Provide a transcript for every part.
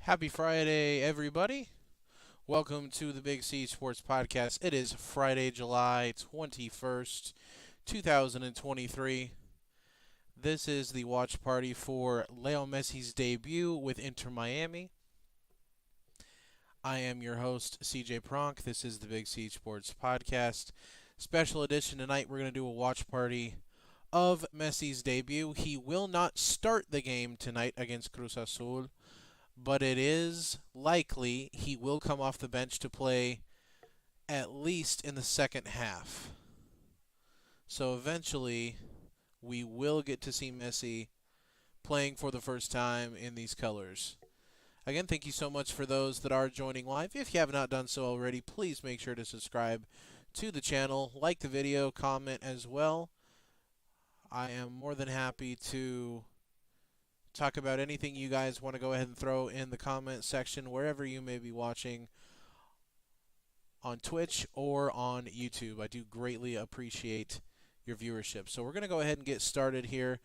Happy Friday, everybody. Welcome to the Big C Sports Podcast. It is Friday, July 21st, 2023. This is the watch party for Leo Messi's debut with Inter Miami. I am your host, CJ Pronk. This is the Big C Sports Podcast. Special edition tonight, we're going to do a watch party of Messi's debut. He will not start the game tonight against Cruz Azul, but it is likely he will come off the bench to play at least in the second half. So eventually, we will get to see Messi playing for the first time in these colors. Again, thank you so much for those that are joining live. If you have not done so already, please make sure to subscribe to the channel, like the video, comment as well. I am more than happy to talk about anything you guys want to go ahead and throw in the comment section wherever you may be watching on Twitch or on YouTube. I do greatly appreciate your viewership. So we're going to go ahead and get started here.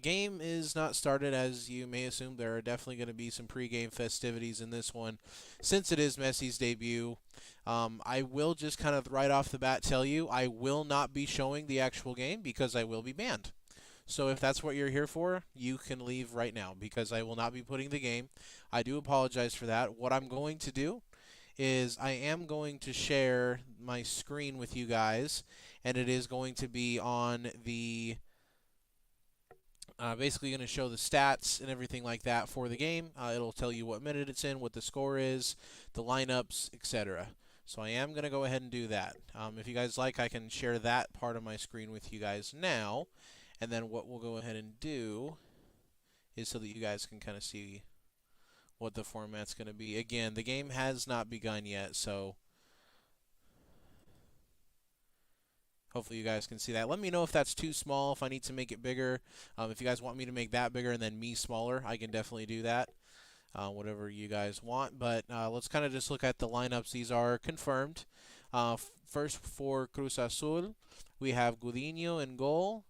Game is not started, as you may assume. There are definitely going to be some pregame festivities in this one since it is Messi's debut. I will just kind of right off the bat tell you I will not be showing the actual game because I will be banned. So if that's what you're here for, you can leave right now because I will not be putting the game. I do apologize for that. What I'm going to do is I am going to share my screen with you guys, and it is going to be on the basically going to show the stats and everything like that for the game. It'll tell you what minute it's in, what the score is, the lineups, etc. So I am going to go ahead and do that. If you guys like, I can share that part of my screen with you guys now. And then what we'll go ahead and do is so that you guys can kind of see what the format's going to be. Again, the game has not begun yet, so hopefully you guys can see that. Let me know if that's too small, if I need to make it bigger. If you guys want me to make that bigger and then me smaller, I can definitely do that. Whatever you guys want. But let's kind of just look at the lineups. These are confirmed. First for Cruz Azul, we have Gudiño in goal.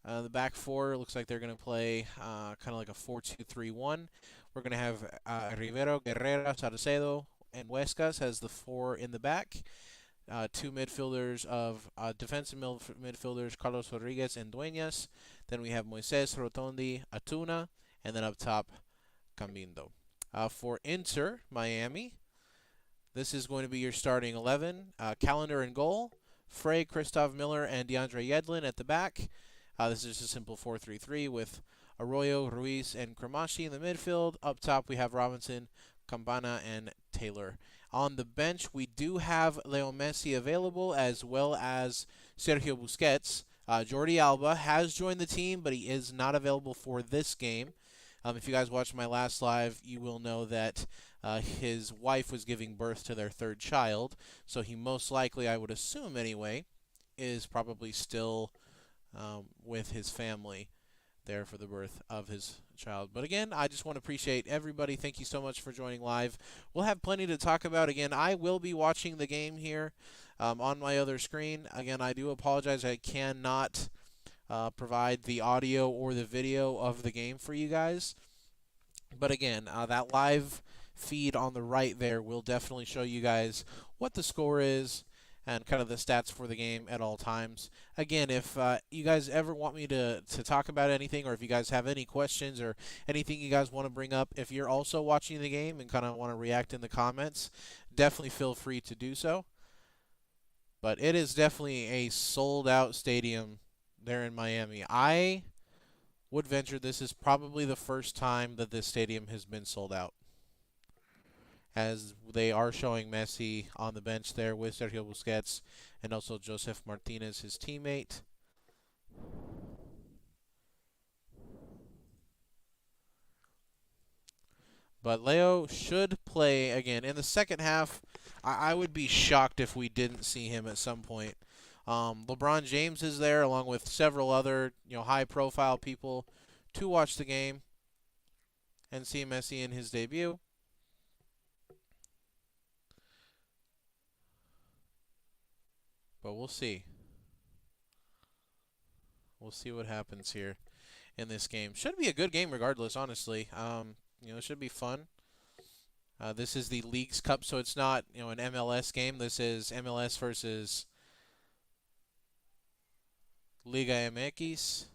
The back four looks like they're going to play kind of like a 4-2-3-1. We're going to have Rivero, Guerrera, Salcedo, and Huescas as the four in the back. Two midfielders of defensive midfielders, Carlos Rodriguez and Dueñas. Then we have Moises, Rotondi, Atuna, and then up top, Cambindo. For Inter Miami, this is going to be your starting 11. Calendar in goal, Frey, Christoph Miller, and DeAndre Yedlin at the back. This is just a simple 4-3-3 with Arroyo, Ruiz, and Cremashi in the midfield. Up top, we have Robinson, Campana, and Taylor. On the bench, we do have Leo Messi available, as well as Sergio Busquets. Jordi Alba has joined the team, but he is not available for this game. If you guys watched my last live, you will know that his wife was giving birth to their third child, so he most likely, I would assume anyway, is probably still with his family there for the birth of his child. But again, I just want to appreciate everybody. Thank you so much for joining live. We'll have plenty to talk about. Again, I will be watching the game here on my other screen. Again, I do apologize. I cannot provide the audio or the video of the game for you guys. But again, that live feed on the right there will definitely show you guys what the score is and kind of the stats for the game at all times. Again, if you guys ever want me to talk about anything, or if you guys have any questions or anything you guys want to bring up, if you're also watching the game and kind of want to react in the comments, definitely feel free to do so. But it is definitely a sold-out stadium there in Miami. I would venture this is probably the first time that this stadium has been sold out, as they are showing Messi on the bench there with Sergio Busquets and also Josef Martinez, his teammate. But Leo should play again. In the second half, I would be shocked if we didn't see him at some point. LeBron James is there along with several other high-profile people to watch the game and see Messi in his debut. But we'll see. We'll see what happens here in this game. Should be a good game regardless, honestly. It should be fun. This is the Leagues Cup, so it's not an MLS game. This is MLS versus Liga MX.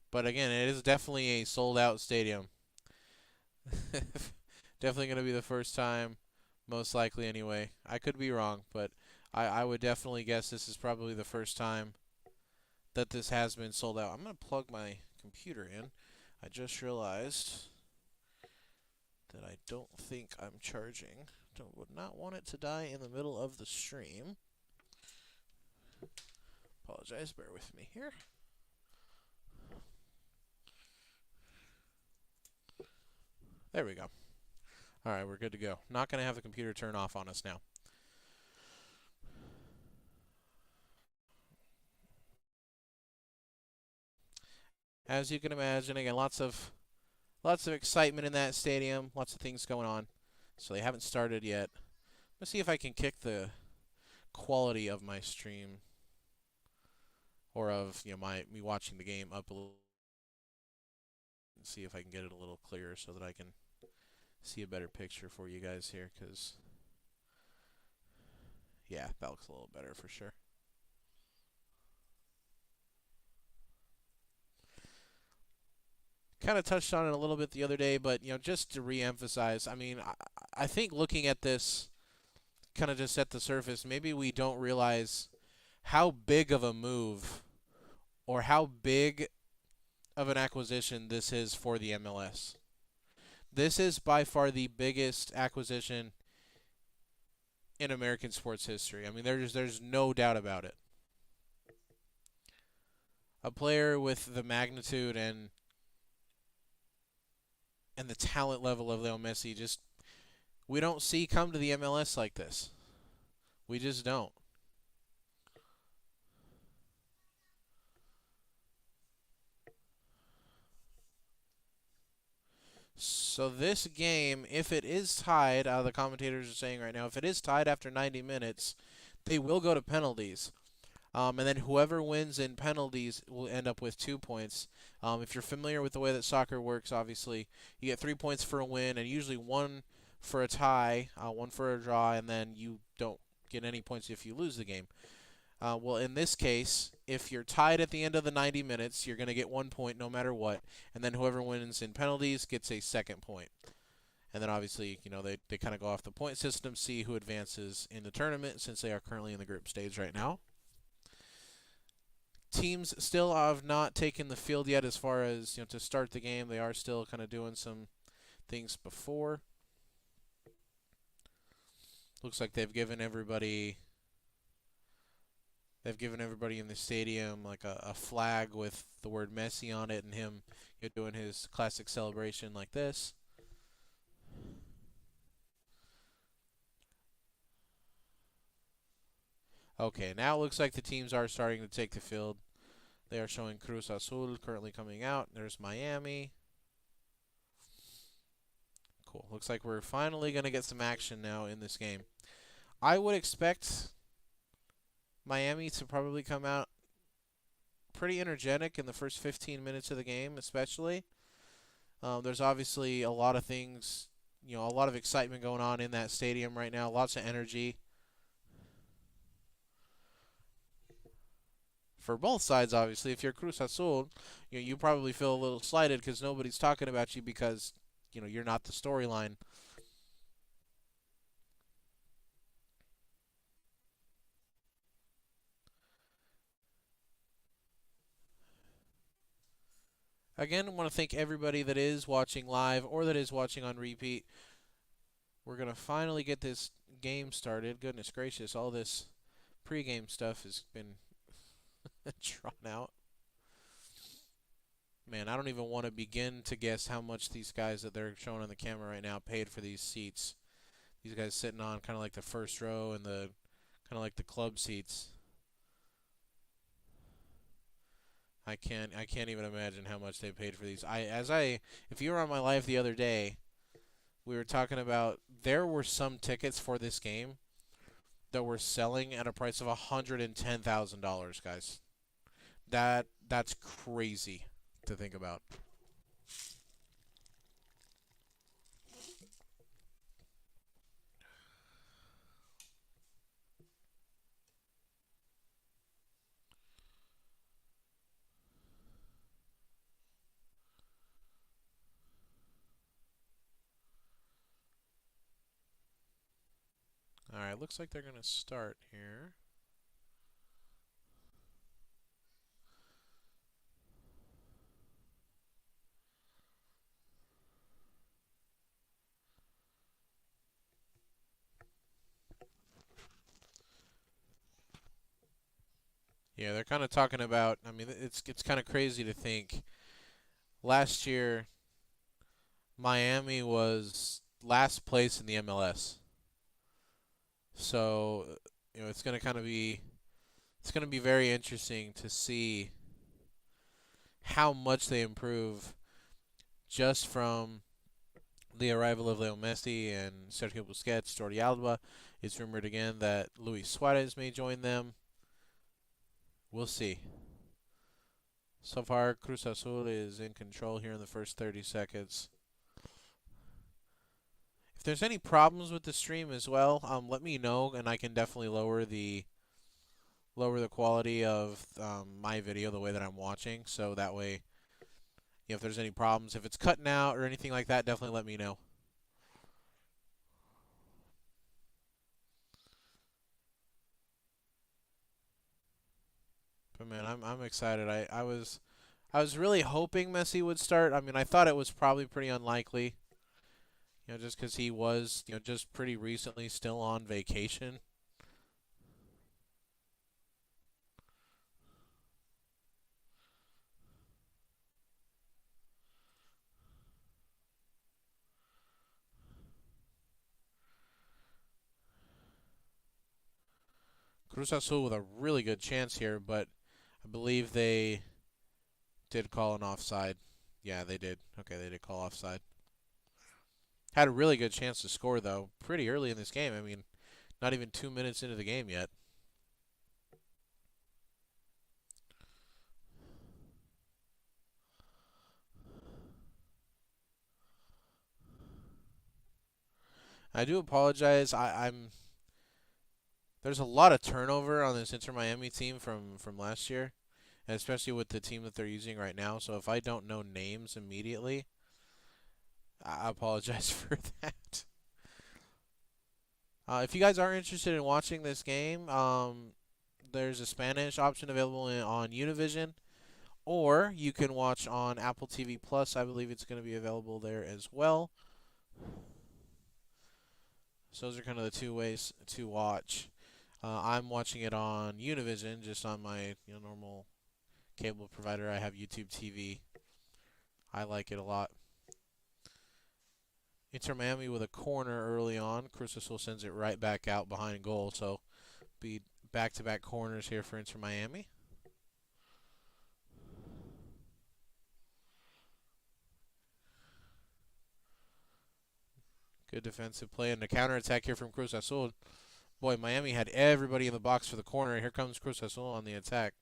But again, it is definitely a sold-out stadium. Definitely going to be the first time, most likely anyway. I could be wrong, but I would definitely guess this is probably the first time that this has been sold out. I'm going to plug my computer in. I just realized that I don't think I'm charging. Would not want it to die in the middle of the stream. Apologize, bear with me here. There we go. All right, we're good to go. Not going to have the computer turn off on us now. As you can imagine, again, lots of excitement in that stadium, lots of things going on. So they haven't started yet. Let's see if I can kick the quality of my stream or of me watching the game up a little. See if I can get it a little clearer so that I can see a better picture for you guys here, because yeah, that looks a little better for sure. Kind of touched on it a little bit the other day, but just to re-emphasize, I mean, I think looking at this kind of just at the surface, maybe we don't realize how big of a move or how big of an acquisition this is for the MLS. This is by far the biggest acquisition in American sports history. I mean, there's no doubt about it. A player with the magnitude and the talent level of Lionel Messi, just we don't see come to the MLS like this. We just don't. So this game, if it is tied, the commentators are saying right now, if it is tied after 90 minutes, they will go to penalties. And then whoever wins in penalties will end up with 2 points. If you're familiar with the way that soccer works, obviously, you get 3 points for a win and usually 1 for a tie, 1 for a draw, and then you don't get any points if you lose the game. Well, in this case, if you're tied at the end of the 90 minutes, you're going to get 1 point no matter what, and then whoever wins in penalties gets a second point. And then obviously, they kind of go off the point system, see who advances in the tournament, since they are currently in the group stage right now. Teams still have not taken the field yet as far as to start the game. They are still kind of doing some things before. Looks like they've given everybody in the stadium like a flag with the word Messi on it and him doing his classic celebration like this. Okay, now it looks like the teams are starting to take the field. They are showing Cruz Azul currently coming out. There's Miami. Cool. Looks like we're finally going to get some action now in this game. I would expect Miami to probably come out pretty energetic in the first 15 minutes of the game, especially. There's obviously a lot of things, a lot of excitement going on in that stadium right now, lots of energy. For both sides, obviously. If you're Cruz Azul, you probably feel a little slighted because nobody's talking about you because, you're not the storyline. Again, I want to thank everybody that is watching live or that is watching on repeat. We're going to finally get this game started. Goodness gracious, all this pregame stuff has been drawn out. Man, I don't even want to begin to guess how much these guys that they're showing on the camera right now paid for these seats. These guys sitting on kind of like the first row and the kind of like the club seats. I can't even imagine how much they paid for these. If you were on my live the other day, we were talking about there were some tickets for this game that were selling at a price of $110,000, guys. That's crazy to think about. Alright, looks like they're going to start here. Yeah, they're kind of talking about, I mean, it's kind of crazy to think last year Miami was last place in the MLS. So, it's going to kind of be it's going to be very interesting to see how much they improve just from the arrival of Lionel Messi and Sergio Busquets, Jordi Alba. It's rumored again that Luis Suarez may join them. We'll see. So far, Cruz Azul is in control here in the first 30 seconds. If there's any problems with the stream as well, let me know, and I can definitely lower the quality of my video the way that I'm watching. So that way, if there's any problems, if it's cutting out or anything like that, definitely let me know. But man, I'm excited. I was really hoping Messi would start. I mean, I thought it was probably pretty unlikely, just because he was, just pretty recently still on vacation. Cruz Azul with a really good chance here, but I believe they did call an offside. Yeah, they did. Okay, they did call offside. Had a really good chance to score, though, pretty early in this game. I mean, not even 2 minutes into the game yet. I do apologize. There's a lot of turnover on this Inter Miami team from last year, and especially with the team that they're using right now. So if I don't know names immediately, I apologize for that. If you guys are interested in watching this game, there's a Spanish option available on Univision, or you can watch on Apple TV Plus. I believe it's going to be available there as well. So those are kind of the two ways to watch. I'm watching it on Univision, just on my normal cable provider. I have YouTube TV. I like it a lot. Inter Miami with a corner early on. Cruz Azul sends it right back out behind goal. So be back-to-back corners here for Inter Miami. Good defensive play and the counterattack here from Cruz Azul. Boy, Miami had everybody in the box for the corner. Here comes Cruz Azul on the attack.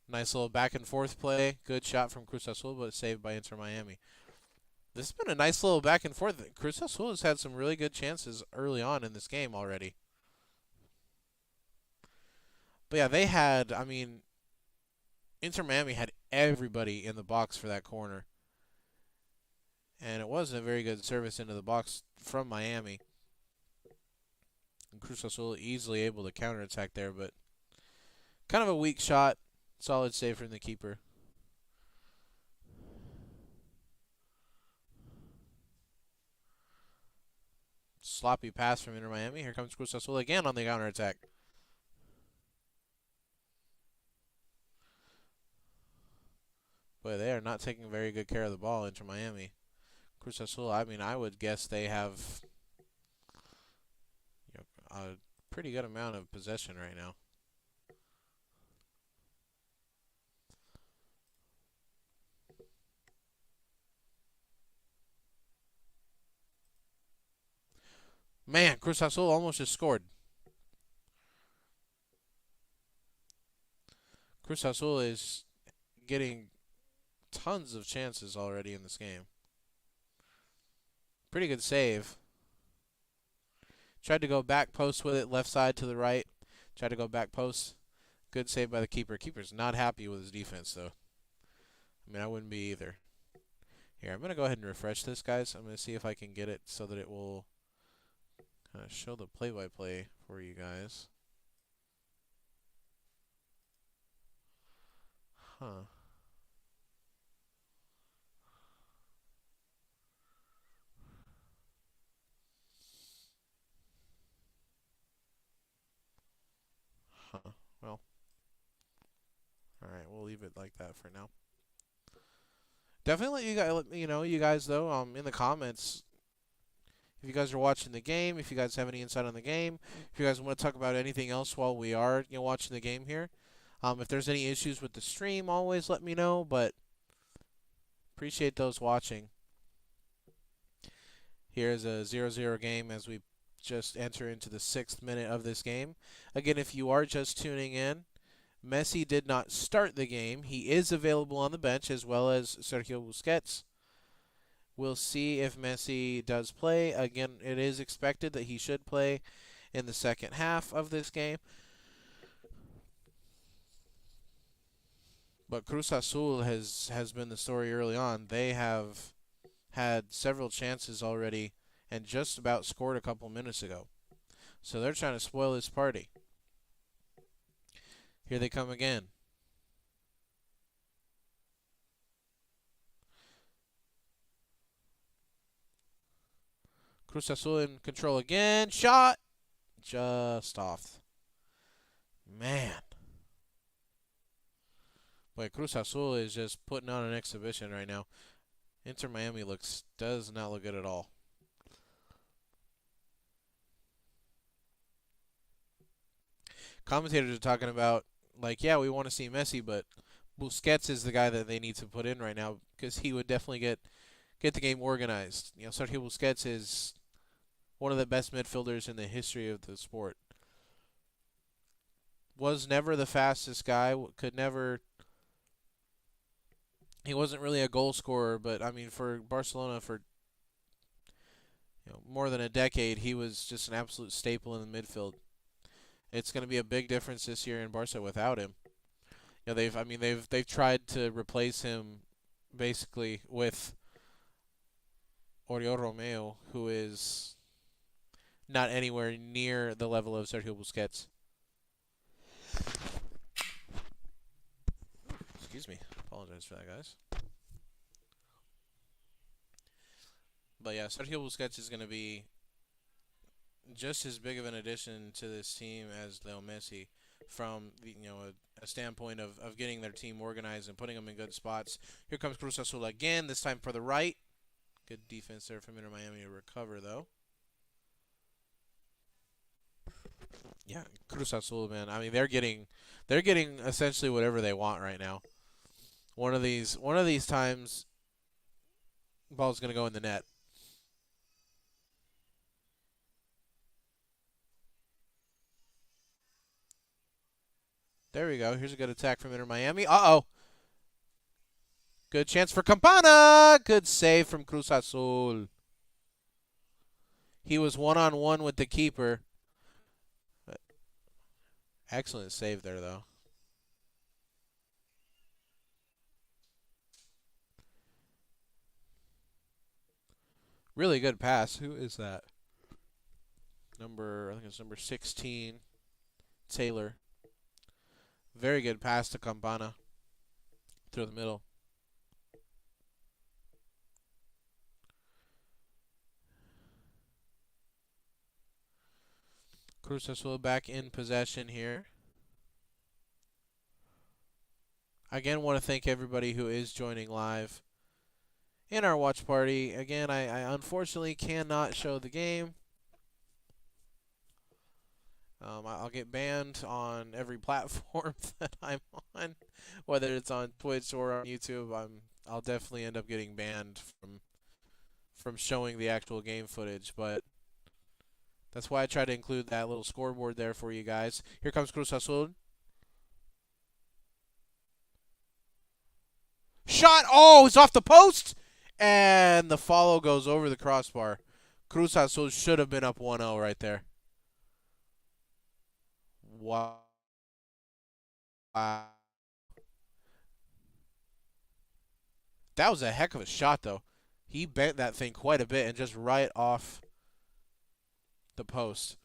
Nice little back and forth play. Good shot from Cruz Azul, but saved by Inter Miami. This has been a nice little back and forth. Cruz Azul has had some really good chances early on in this game already. But yeah, they had, I mean, Inter Miami had everybody in the box for that corner. And it wasn't a very good service into the box from Miami. And Cruz Azul easily able to counterattack there, but kind of a weak shot. Solid save from the keeper. Sloppy pass from Inter Miami. Here comes Cruz Azul again on the counterattack. Boy, they are not taking very good care of the ball, Inter Miami. Cruz Azul, I mean, I would guess they have a pretty good amount of possession right now. Man, Cruz Azul almost just scored. Cruz Azul is getting tons of chances already in this game. Pretty good save. Tried to go back post with it, left side to the right. Tried to go back post. Good save by the keeper. Keeper's not happy with his defense, though. I mean, I wouldn't be either. Here, I'm going to go ahead and refresh this, guys. I'm going to see if I can get it so that it will Show the play-by-play for you guys. Huh. Huh. Well, all right. We'll leave it like that for now. Definitely, you guys though, in the comments, if you guys are watching the game, if you guys have any insight on the game, if you guys want to talk about anything else while we are, watching the game here. If there's any issues with the stream, always let me know. But appreciate those watching. Here's a 0-0 game as we just enter into the 6th minute of this game. Again, if you are just tuning in, Messi did not start the game. He is available on the bench as well as Sergio Busquets. We'll see if Messi does play. Again, it is expected that he should play in the second half of this game. But Cruz Azul has been the story early on. They have had several chances already and just about scored a couple minutes ago. So they're trying to spoil this party. Here they come again. Cruz Azul in control again. Shot! Just off. Man. Boy, Cruz Azul is just putting on an exhibition right now. Inter Miami does not look good at all. Commentators are talking about, like, yeah, we want to see Messi, but Busquets is the guy that they need to put in right now because he would definitely get the game organized. Sergio Busquets is one of the best midfielders in the history of the sport. Was never the fastest guy. Could never. He wasn't really a goal scorer, but I mean, for Barcelona, for more than a decade, he was just an absolute staple in the midfield. It's going to be a big difference this year in Barca without him. They've tried to replace him basically with Oriol Romeo, who is not anywhere near the level of Sergio Busquets. Excuse me. Apologize for that, guys. But yeah, Sergio Busquets is going to be just as big of an addition to this team as Lionel Messi from a standpoint of getting their team organized and putting them in good spots. Here comes Cruz Azul again, this time for the right. Good defense there from Inter Miami to recover, though. Yeah, Cruz Azul, man. I mean, they're getting essentially whatever they want right now. One of these times, ball's gonna go in the net. There we go. Here's a good attack from Inter Miami. Uh-oh. Good chance for Campana. Good save from Cruz Azul. He was one-on-one with the keeper. Excellent save there, though. Really good pass. Who is that? I think it's number 16, Taylor. Very good pass to Campana through the middle. Cruz Azul back in possession here. Again, want to thank everybody who is joining live in our watch party. Again, I unfortunately cannot show the game. I'll get banned on every platform that I'm on, whether it's on Twitch or on YouTube. I'll definitely end up getting banned from showing the actual game footage, but that's why I try to include that little scoreboard there for you guys. Here comes Cruz Azul. Shot! Oh, it's off the post! And the follow goes over the crossbar. Cruz Azul should have been up 1-0 right there. Wow. That was a heck of a shot, though. He bent that thing quite a bit and just right off the post.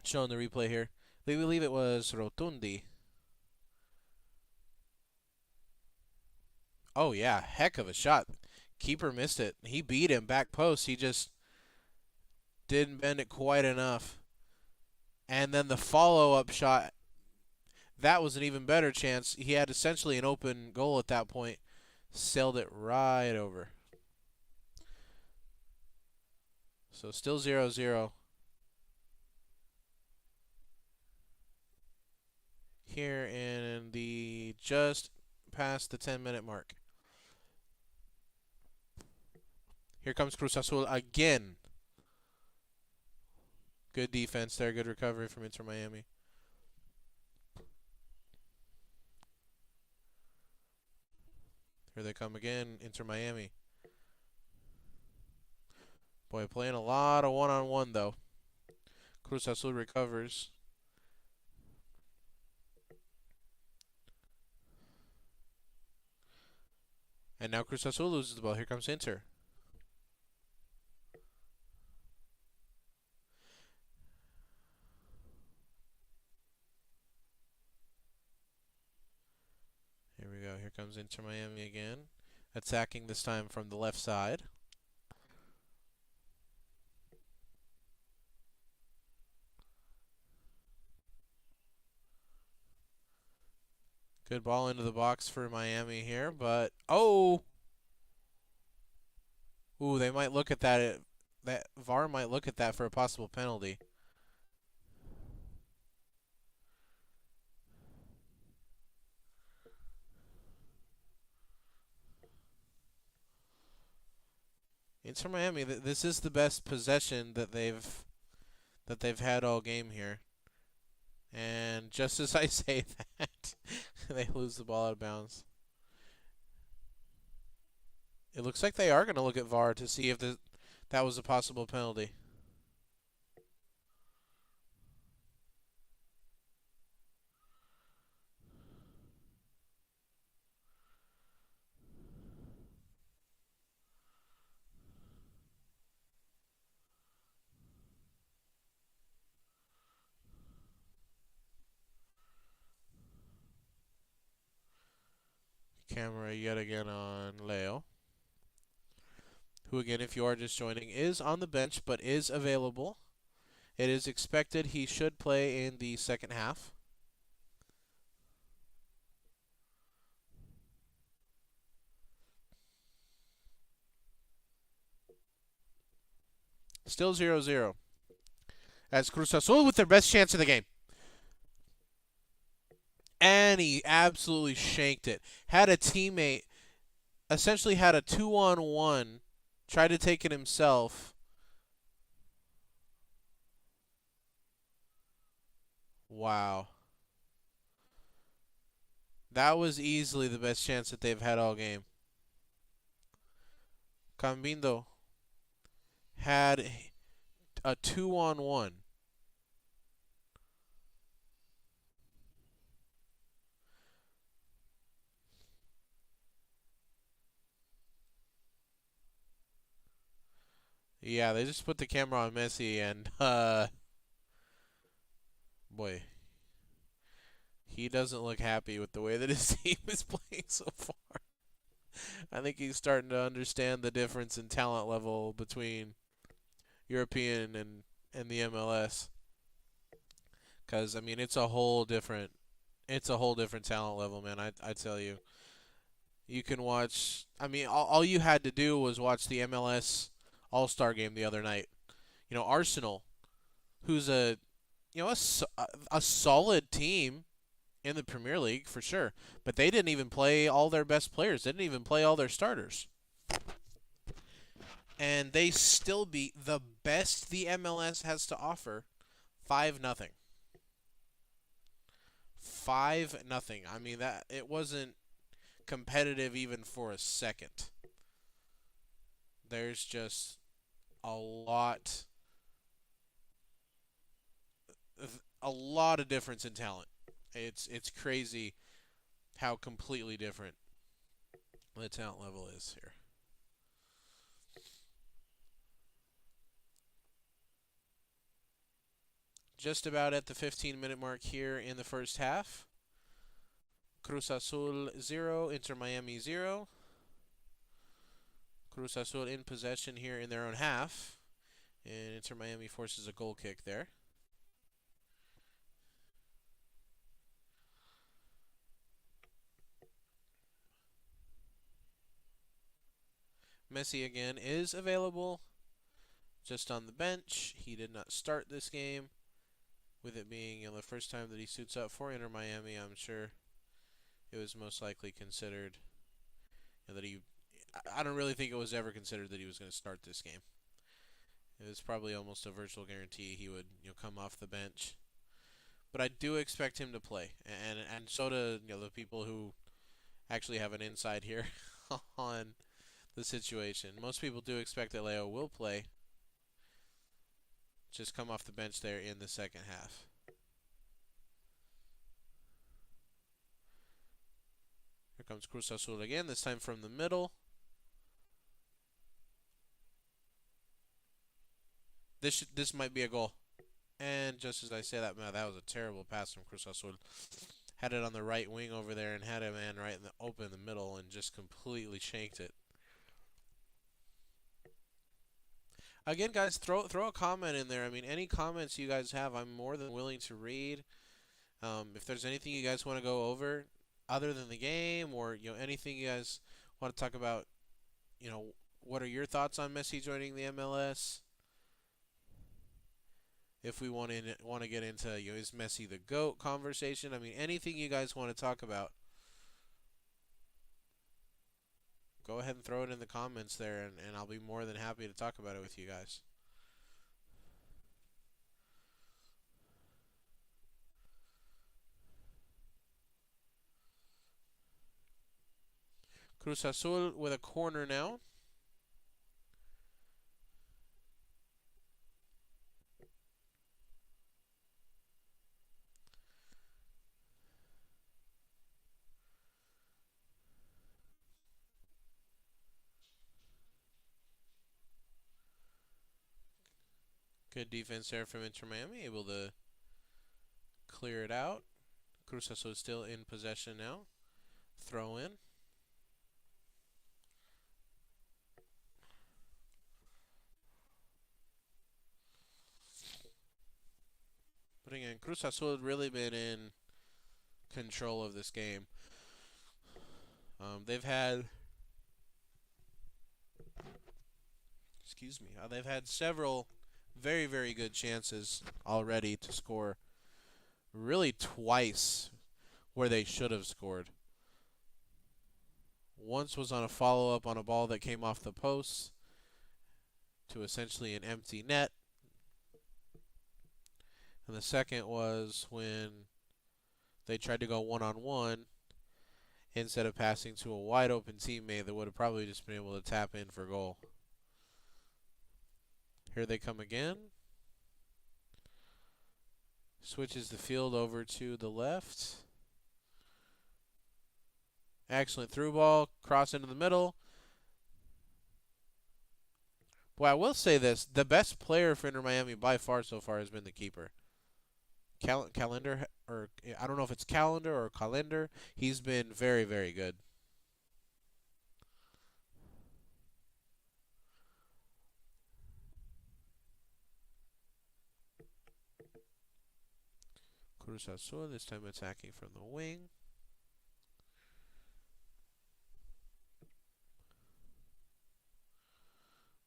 Showing the replay here. They believe it was Rotundi. Oh, yeah. Heck of a shot. Keeper missed it. He beat him back post. He just didn't bend it quite enough. And then the follow-up shot, that was an even better chance. He had essentially an open goal at that point. Sailed it right over. So still 0-0. Here in the just past the 10-minute mark. Here comes Cruz Azul again. Good defense there. Good recovery from Inter Miami. Here they come again, Inter Miami. Boy, playing a lot of one-on-one, though. Cruz Azul recovers. And now Cruz Azul loses the ball. Here comes Inter. Here we go. Here comes Inter Miami again. Attacking this time from the left side. Good ball into the box for Miami here, but oh! Ooh, they might look at that. That VAR might look at that for a possible penalty. Inter Miami, this is the best possession that they've had all game here. And just as I say that, they lose the ball out of bounds. It looks like they are going to look at VAR to see if that was a possible penalty. Camera yet again on Leo, who again, if you are just joining, is on the bench but is available. It is expected he should play in the second half. Still 0-0. As Cruz Azul with their best chance of the game. And he absolutely shanked it. Had a teammate, essentially had a 2-on-1, tried to take it himself. Wow. That was easily the best chance that they've had all game. Cambindo had a 2-on-1. Yeah, they just put the camera on Messi and boy, he doesn't look happy with the way that his team is playing so far. I think he's starting to understand the difference in talent level between European and the MLS. Cuz I mean, it's a whole different talent level, man. I tell you. You can watch. I mean, all you had to do was watch the MLS All-Star game the other night. You know, Arsenal, who's a solid team in the Premier League for sure, but they didn't even play all their best players. They didn't even play all their starters. And they still beat the best the MLS has to offer 5-0. 5-0. I mean, that it wasn't competitive even for a second. There's just a lot of difference in talent. It's crazy how completely different the talent level is here. just about at the 15-minute mark here in the first half. Cruz Azul 0, Inter Miami 0. Cruz Azul in possession here in their own half. And Inter Miami forces a goal kick there. Messi again is available, just on the bench. He did not start this game. With it being the first time that he suits up for Inter Miami, I'm sure it was most likely considered that he. I don't really think it was ever considered that he was going to start this game. It was probably almost a virtual guarantee he would come off the bench. But I do expect him to play, and so do the people who actually have an insight here on the situation. Most people do expect that Leo will play. Just come off the bench there in the second half. Here comes Cruz Azul again, this time from the middle. This might be a goal. And just as I say that, man, that was a terrible pass from Cruz Azul. Had it on the right wing over there and had a man right in the open in the middle and just completely shanked it. Again, guys, throw a comment in there. I mean, any comments you guys have, I'm more than willing to read. If there's anything you guys want to go over other than the game, or anything you guys want to talk about, what are your thoughts on Messi joining the MLS? If we want to get into is Messi the GOAT conversation, I mean, anything you guys want to talk about, go ahead and throw it in the comments there, and I'll be more than happy to talk about it with you guys. Cruz Azul with a corner now. Good defense there from Inter Miami, able to clear it out. Cruz Azul still in possession now. Throw in. But again, Cruz Azul had really been in control of this game. They've had they've had several very, very good chances already to score. Really twice where they should have scored. Once was on a follow-up on a ball that came off the post to essentially an empty net. And the second was when they tried to go one-on-one instead of passing to a wide-open teammate that would have probably just been able to tap in for goal. Here they come again. Switches the field over to the left. Excellent through ball. Cross into the middle. Well, I will say this. The best player for Inter Miami by far so far has been the keeper. Calendar, or I don't know if it's Calendar or Calendar. He's been very, very good. Cruz Azul this time attacking from the wing.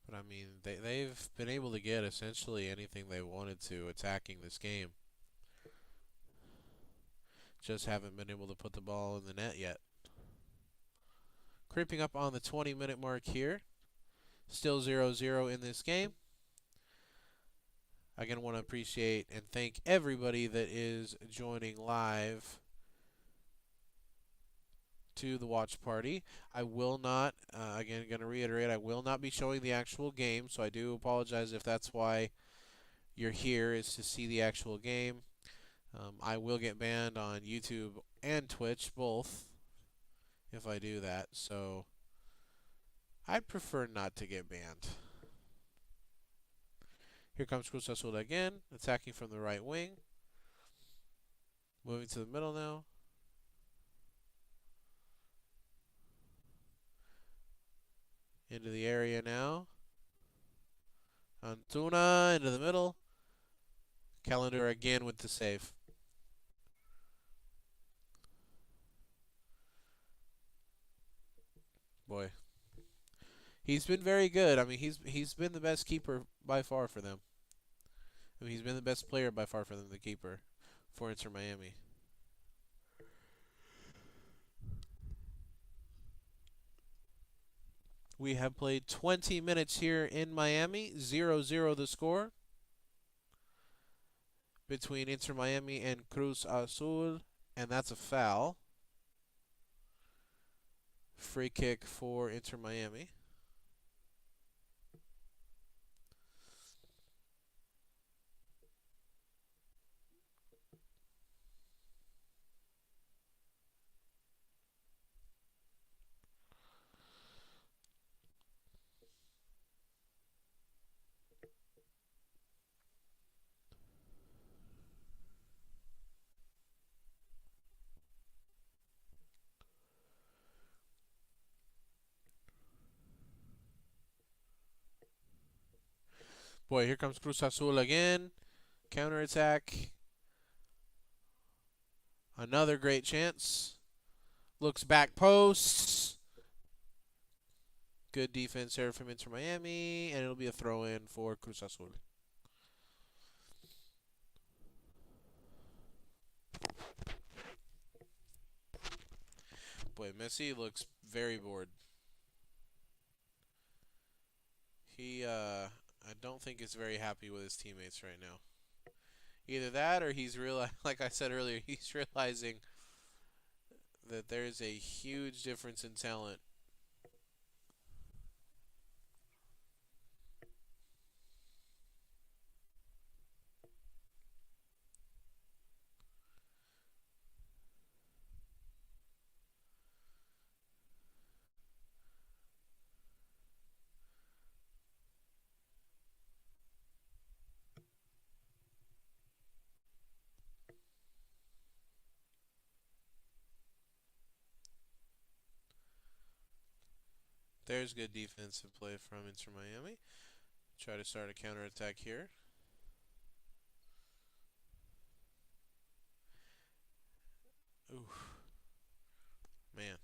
But I mean, they've been able to get essentially anything they wanted to attacking this game. Just haven't been able to put the ball in the net yet. Creeping up on the 20-minute mark here. Still 0-0 in this game. Again, want to appreciate and thank everybody that is joining live to the watch party. I will not, again, going to reiterate, I will not be showing the actual game, so I do apologize if that's why you're here, is to see the actual game. I will get banned on YouTube and Twitch, both, if I do that, so I'd prefer not to get banned. Here comes Cruz Azul again, attacking from the right wing. Moving to the middle now. Into the area now. Antuna into the middle. Calendar again with the save. Boy, he's been very good. I mean, he's been the best keeper by far for them. I mean, he's been the best player by far for them, the keeper for Inter Miami. We have played 20 minutes here in Miami. 0-0 the score between Inter Miami and Cruz Azul, and that's a foul. Free kick for Inter Miami. Boy, here comes Cruz Azul again. Counterattack. Another great chance. Looks back post. Good defense here from Inter Miami, and it'll be a throw in for Cruz Azul. Boy, Messi looks very bored. I don't think is very happy with his teammates right now. Either that, or he's like I said earlier, he's realizing that there's a huge difference in talent. There's good defensive play from Inter Miami. Try to start a counterattack here. Ooh. Man,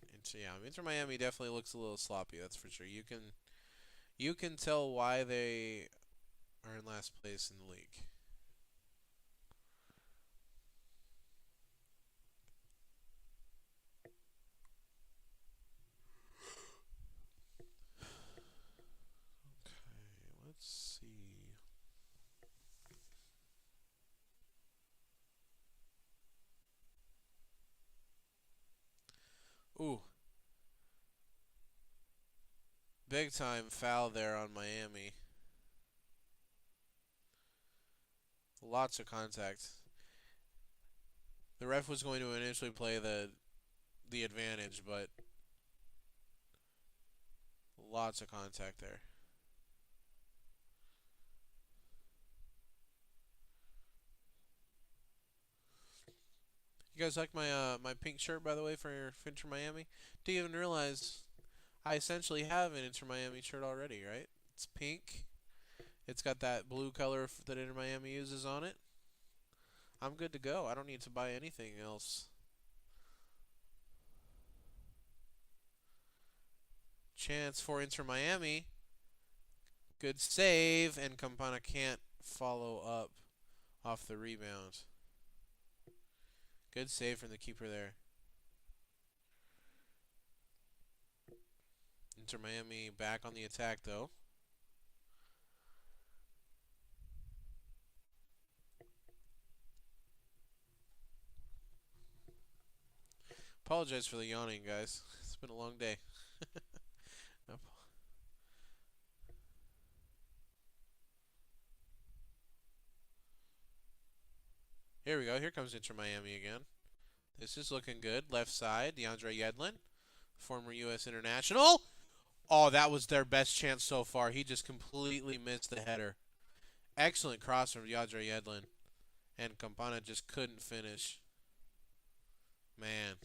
Inter Miami definitely looks a little sloppy, that's for sure. You can tell why they are in last place in the league. Okay, let's see. Ooh. Big time foul there on Miami. Lots of contact. The ref was going to initially play the advantage, but lots of contact there. You guys like my pink shirt, by the way, for Inter Miami? Didn't even realize I essentially have an Inter Miami shirt already, right? It's pink. It's got that blue color that Inter Miami uses on it. I'm good to go. I don't need to buy anything else. Chance for Inter Miami. Good save, and Campana can't follow up off the rebound. Good save from the keeper there. Inter Miami back on the attack, though. Apologize for the yawning, guys. It's been a long day. Here we go. Here comes Inter Miami again. This is looking good. Left side, DeAndre Yedlin, former U.S. international. Oh, that was their best chance so far. He just completely missed the header. Excellent cross from Yadra Yedlin. And Campana just couldn't finish. Man.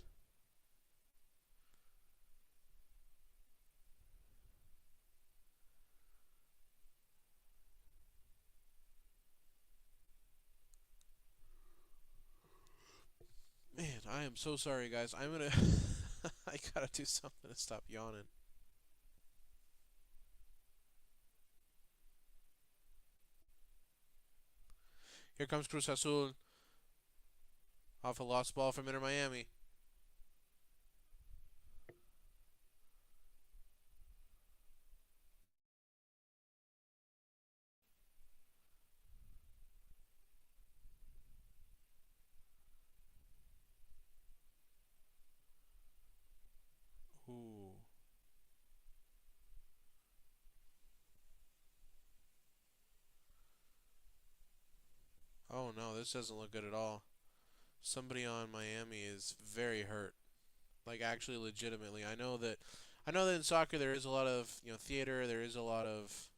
Man, I am so sorry, guys. I'm gonna. I gotta do something to stop yawning. Here comes Cruz Azul off a lost ball from Inter Miami. Ooh. Oh no, this doesn't look good at all. Somebody on Miami is very hurt. Like actually legitimately. I know that in soccer there is a lot of, theater, there is a lot of,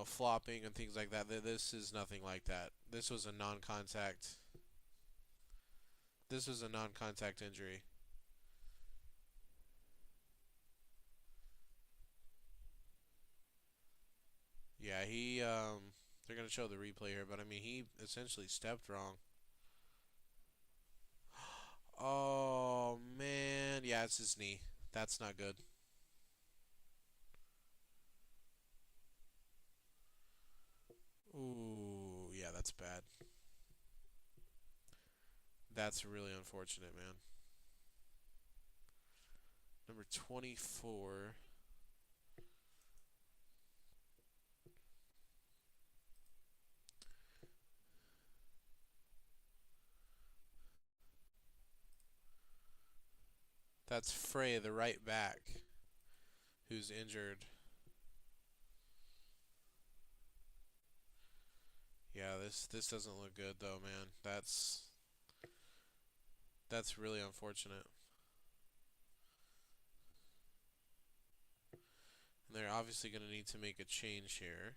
flopping and things like that. This is nothing like that. This was a non-contact injury. Yeah, they're going to show the replay here, but I mean he essentially stepped wrong. Oh man, yeah, it's his knee. That's not good. Ooh, yeah, that's bad. That's really unfortunate, man. Number 24. That's Frey, the right back, who's injured. Yeah, this doesn't look good though, man. That's really unfortunate. And they're obviously going to need to make a change here.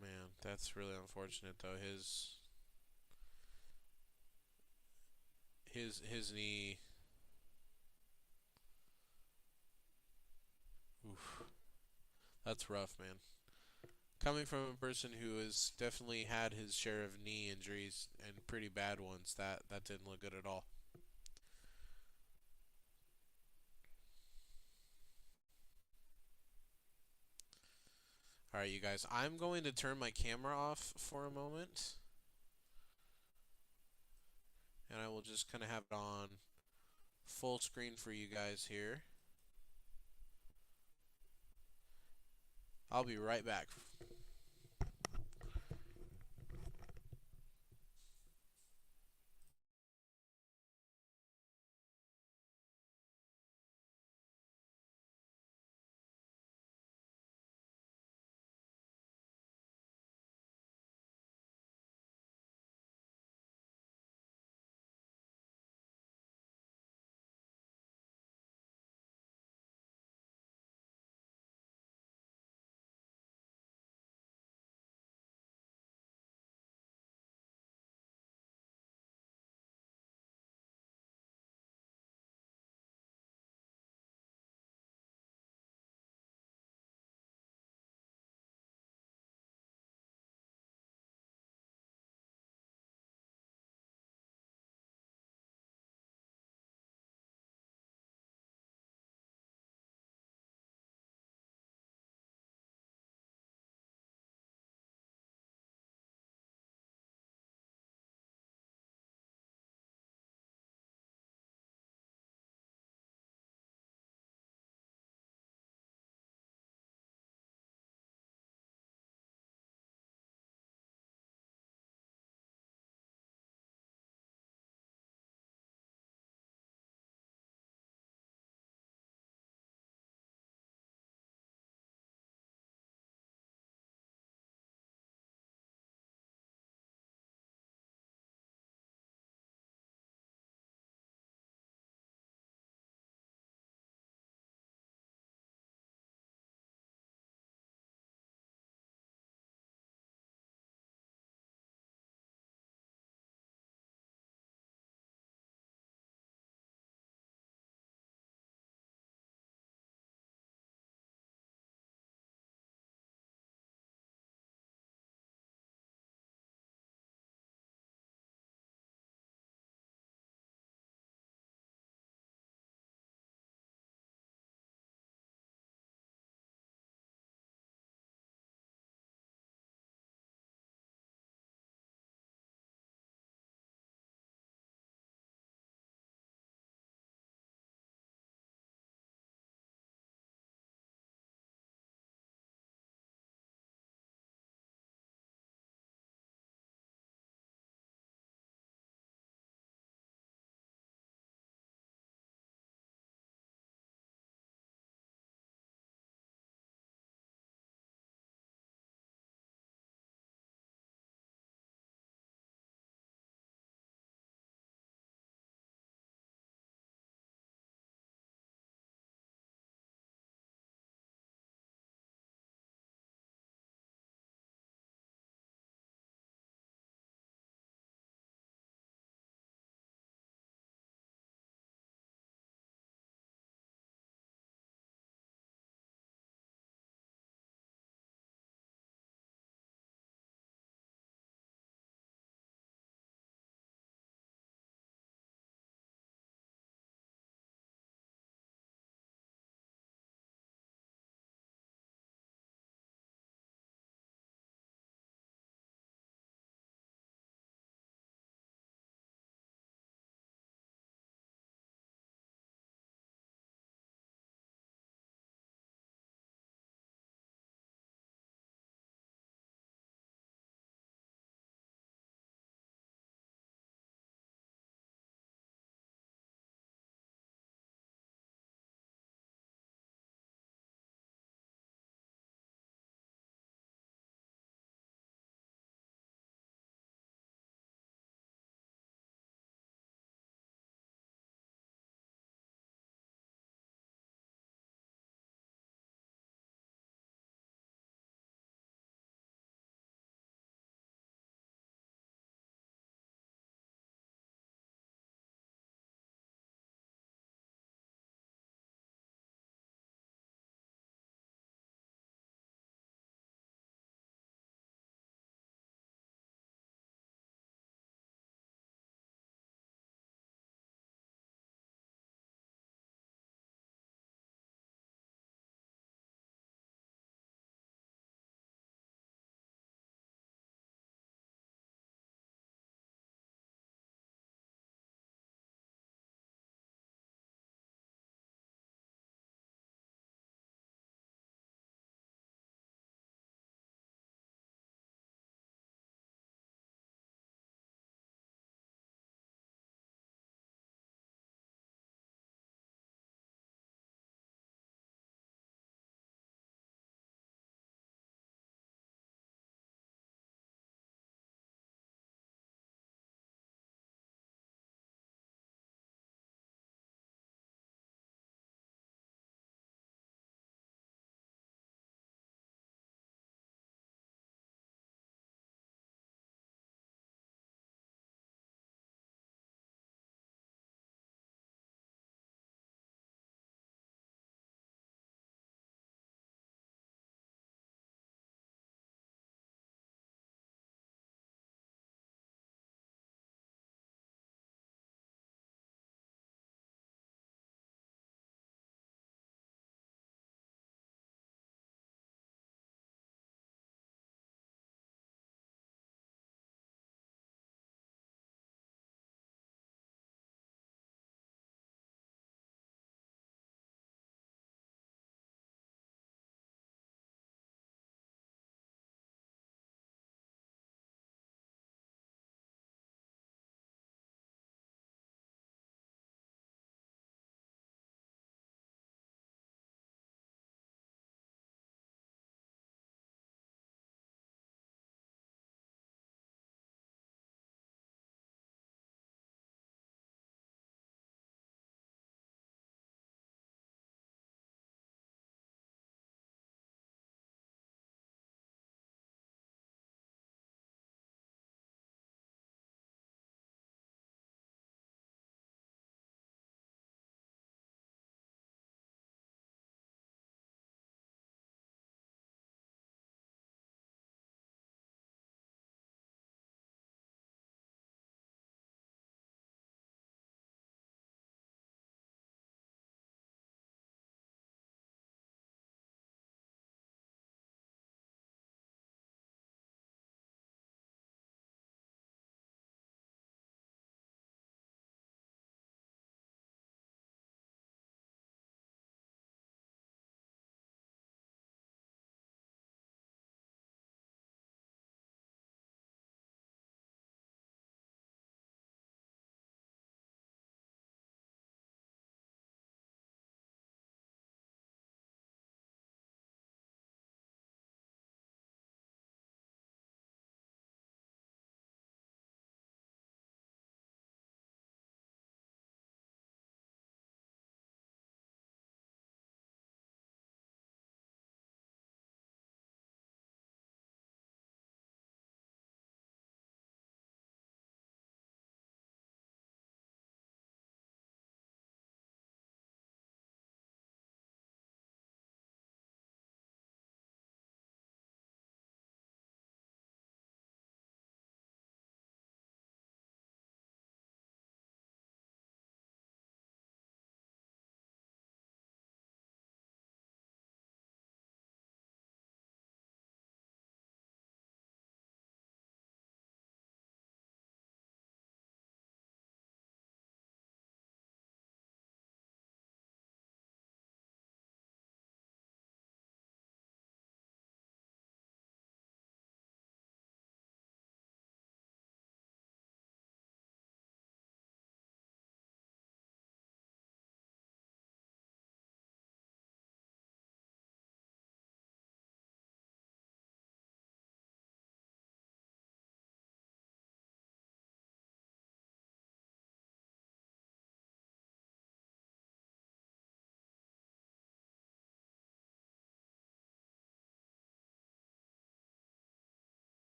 Man, that's really unfortunate though. His knee. Oof, that's rough, man. Coming from a person who has definitely had his share of knee injuries and pretty bad ones, that didn't look good at all. All right, you guys. I'm going to turn my camera off for a moment, and I will just kind of have it on full screen for you guys here. I'll be right back.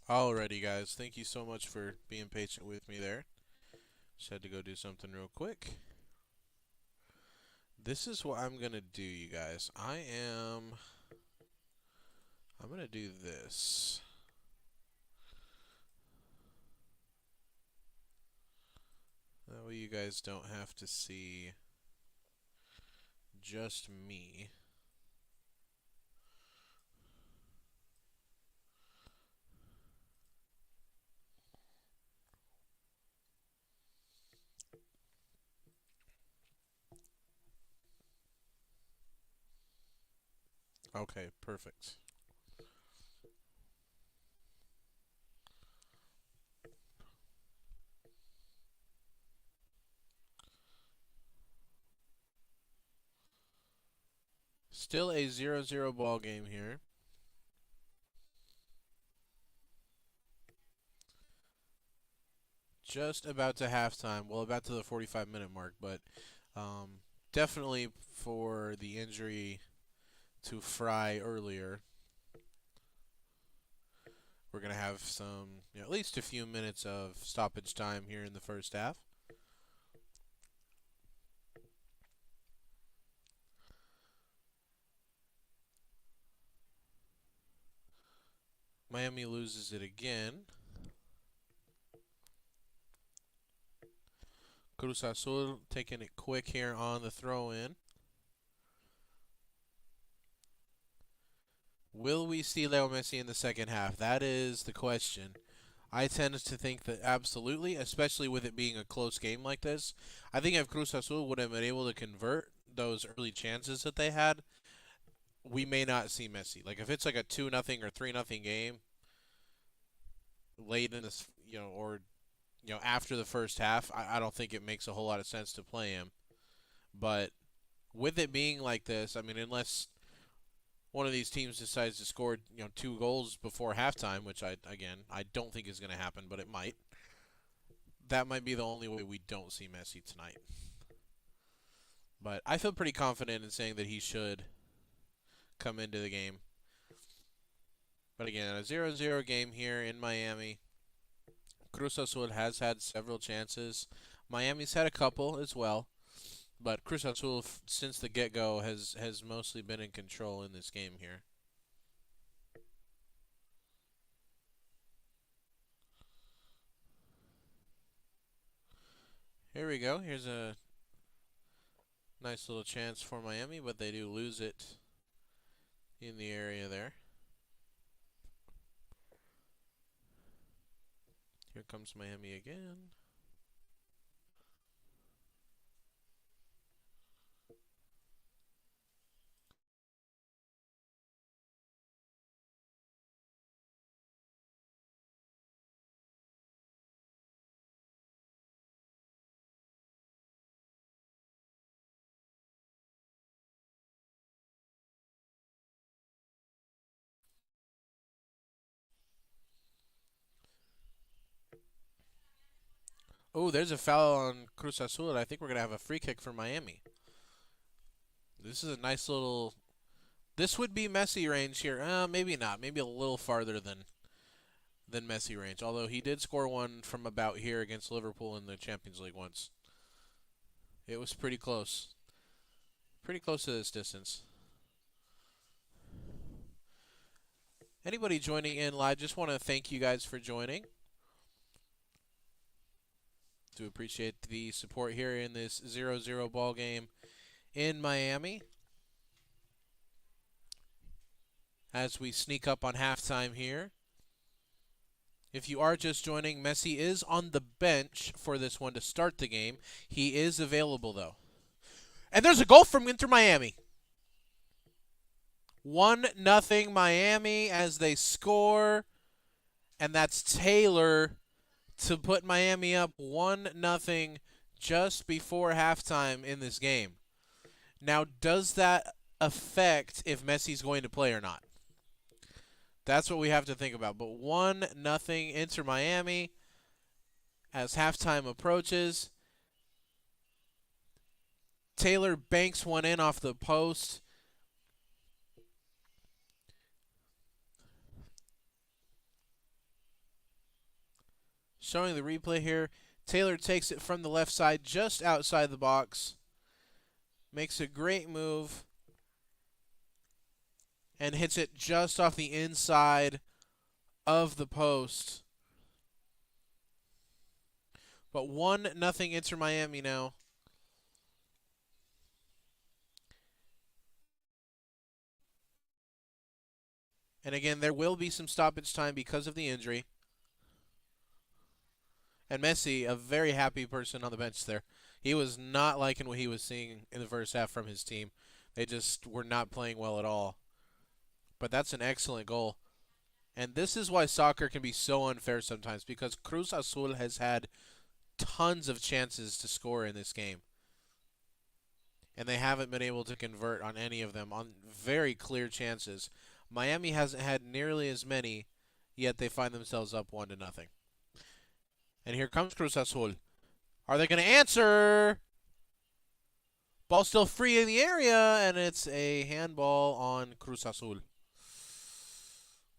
Alrighty, guys. Thank you so much for being patient with me there. Just had to go do something real quick. This is what I'm going to do, you guys. I'm going to do this. That way you guys don't have to see just me. Okay, perfect. Still a 0-0 ball game here. Just about to halftime. Well, about to the 45-minute mark, but definitely for the injury to Fry earlier, we're going to have some, at least a few minutes of stoppage time here in the first half. Miami loses it again. Cruz Azul taking it quick here on the throw-in. Will we see Lionel Messi in the second half? That is the question. I tend to think that absolutely, especially with it being a close game like this. I think if Cruz Azul would have been able to convert those early chances that they had, we may not see Messi. Like if it's like a 2-0 or 3-0 game late in this, or after the first half, I don't think it makes a whole lot of sense to play him. But with it being like this, I mean, unless one of these teams decides to score, 2 goals before halftime, which I don't think is going to happen, but it might. That might be the only way we don't see Messi tonight. But I feel pretty confident in saying that he should come into the game. But again, a 0-0 game here in Miami. Cruz Azul has had several chances. Miami's had a couple as well. But Cruz Azul, since the get-go, has mostly been in control in this game here. Here we go. Here's a nice little chance for Miami, but they do lose it in the area there. Here comes Miami again. Oh, there's a foul on Cruz Azul. I think we're going to have a free kick for Miami. This is a nice little... This would be Messi range here. Maybe not. Maybe a little farther than Messi range. Although he did score one from about here against Liverpool in the Champions League once. It was pretty close. Pretty close to this distance. Anybody joining in live, just want to thank you guys for joining. Do appreciate the support here in this 0-0 ball game in Miami. As we sneak up on halftime here. If you are just joining, Messi is on the bench for this one to start the game. He is available, though. And there's a goal from Inter Miami. 1-0 Miami as they score. And that's Taylor to put Miami up 1-0 just before halftime in this game. Now, does that affect if Messi's going to play or not? That's what we have to think about. But 1-0 Inter Miami as halftime approaches. Taylor banks one in off the post. Showing the replay here. Taylor takes it from the left side just outside the box. Makes a great move. And hits it just off the inside of the post. But 1-0 Inter Miami now. And again, there will be some stoppage time because of the injury. And Messi, a very happy person on the bench there. He was not liking what he was seeing in the first half from his team. They just were not playing well at all. But that's an excellent goal. And this is why soccer can be so unfair sometimes, because Cruz Azul has had tons of chances to score in this game. And they haven't been able to convert on any of them, on very clear chances. Miami hasn't had nearly as many, yet they find themselves up 1-0. And here comes Cruz Azul. Are they going to answer? Ball still free in the area, and it's a handball on Cruz Azul.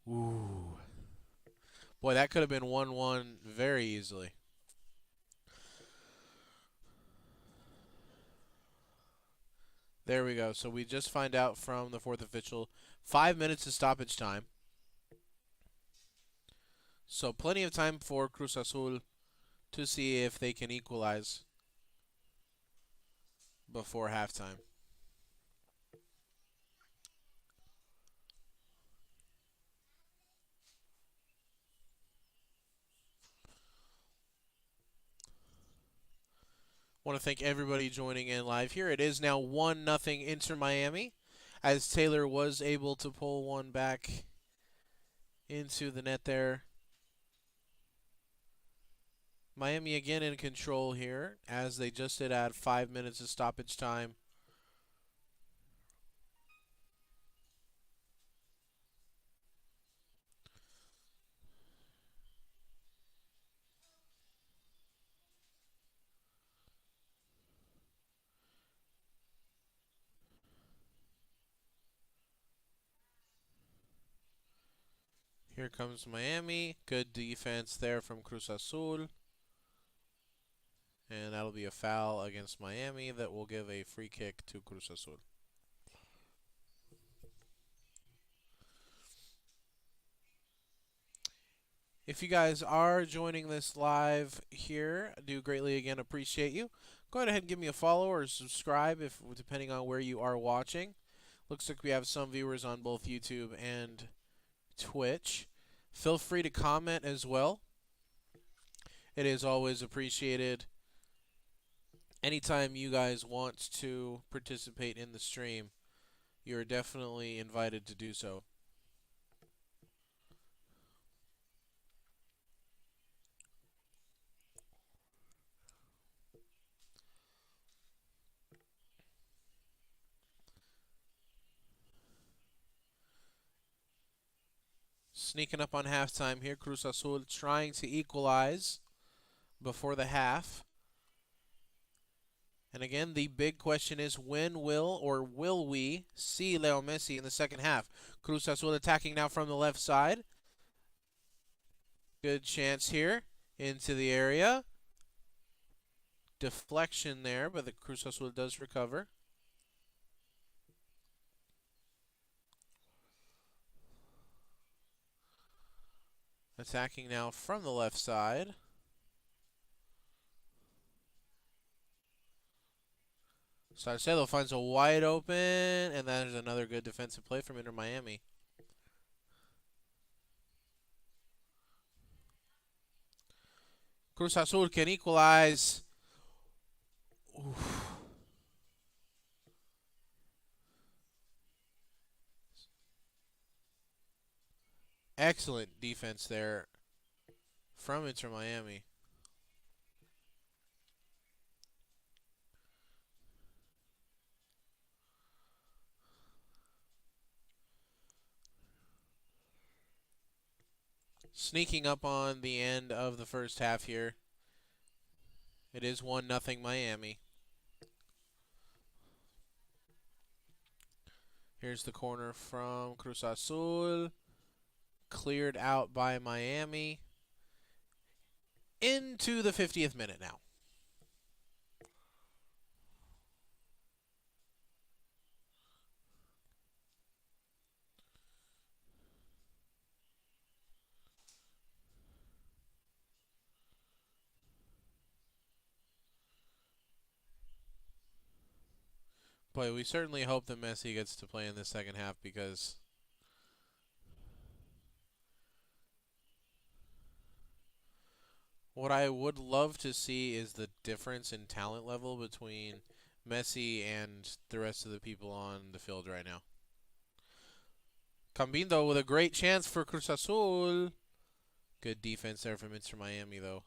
Ooh. Boy, that could have been 1-1 very easily. There we go. So we just find out from the fourth official, 5 minutes of stoppage time. So plenty of time for Cruz Azul to see if they can equalize before halftime. Want to thank everybody joining in live here. It is now 1-0 Inter Miami, as Taylor was able to pull one back into the net there. Miami again in control here, as they just did add 5 minutes of stoppage time. Here comes Miami. Good defense there from Cruz Azul. And that'll be a foul against Miami that will give a free kick to Cruz Azul. If you guys are joining this live here, I do greatly again appreciate you. Go ahead and give me a follow or subscribe if depending on where you are watching. Looks like we have some viewers on both YouTube and Twitch. Feel free to comment as well. It is always appreciated. Anytime you guys want to participate in the stream, you're definitely invited to do so. Sneaking up on halftime here, Cruz Azul trying to equalize before the half. And again, the big question is when will we see Lionel Messi in the second half? Cruz Azul attacking now from the left side. Good chance here into the area. Deflection there, but the Cruz Azul does recover. Attacking now from the left side. Sarcedo finds a wide open, and that is another good defensive play from Inter Miami. Cruz Azul can equalize. Oof. Excellent defense there from Inter Miami. Sneaking up on the end of the first half here. It is 1-0 Miami. Here's the corner from Cruz Azul. Cleared out by Miami. into the 50th minute now. Boy, we certainly hope that Messi gets to play in the second half because what I would love to see is the difference in talent level between Messi and the rest of the people on the field right now. Cambindo with a great chance for Cruz Azul. Good defense there from Inter Miami, though.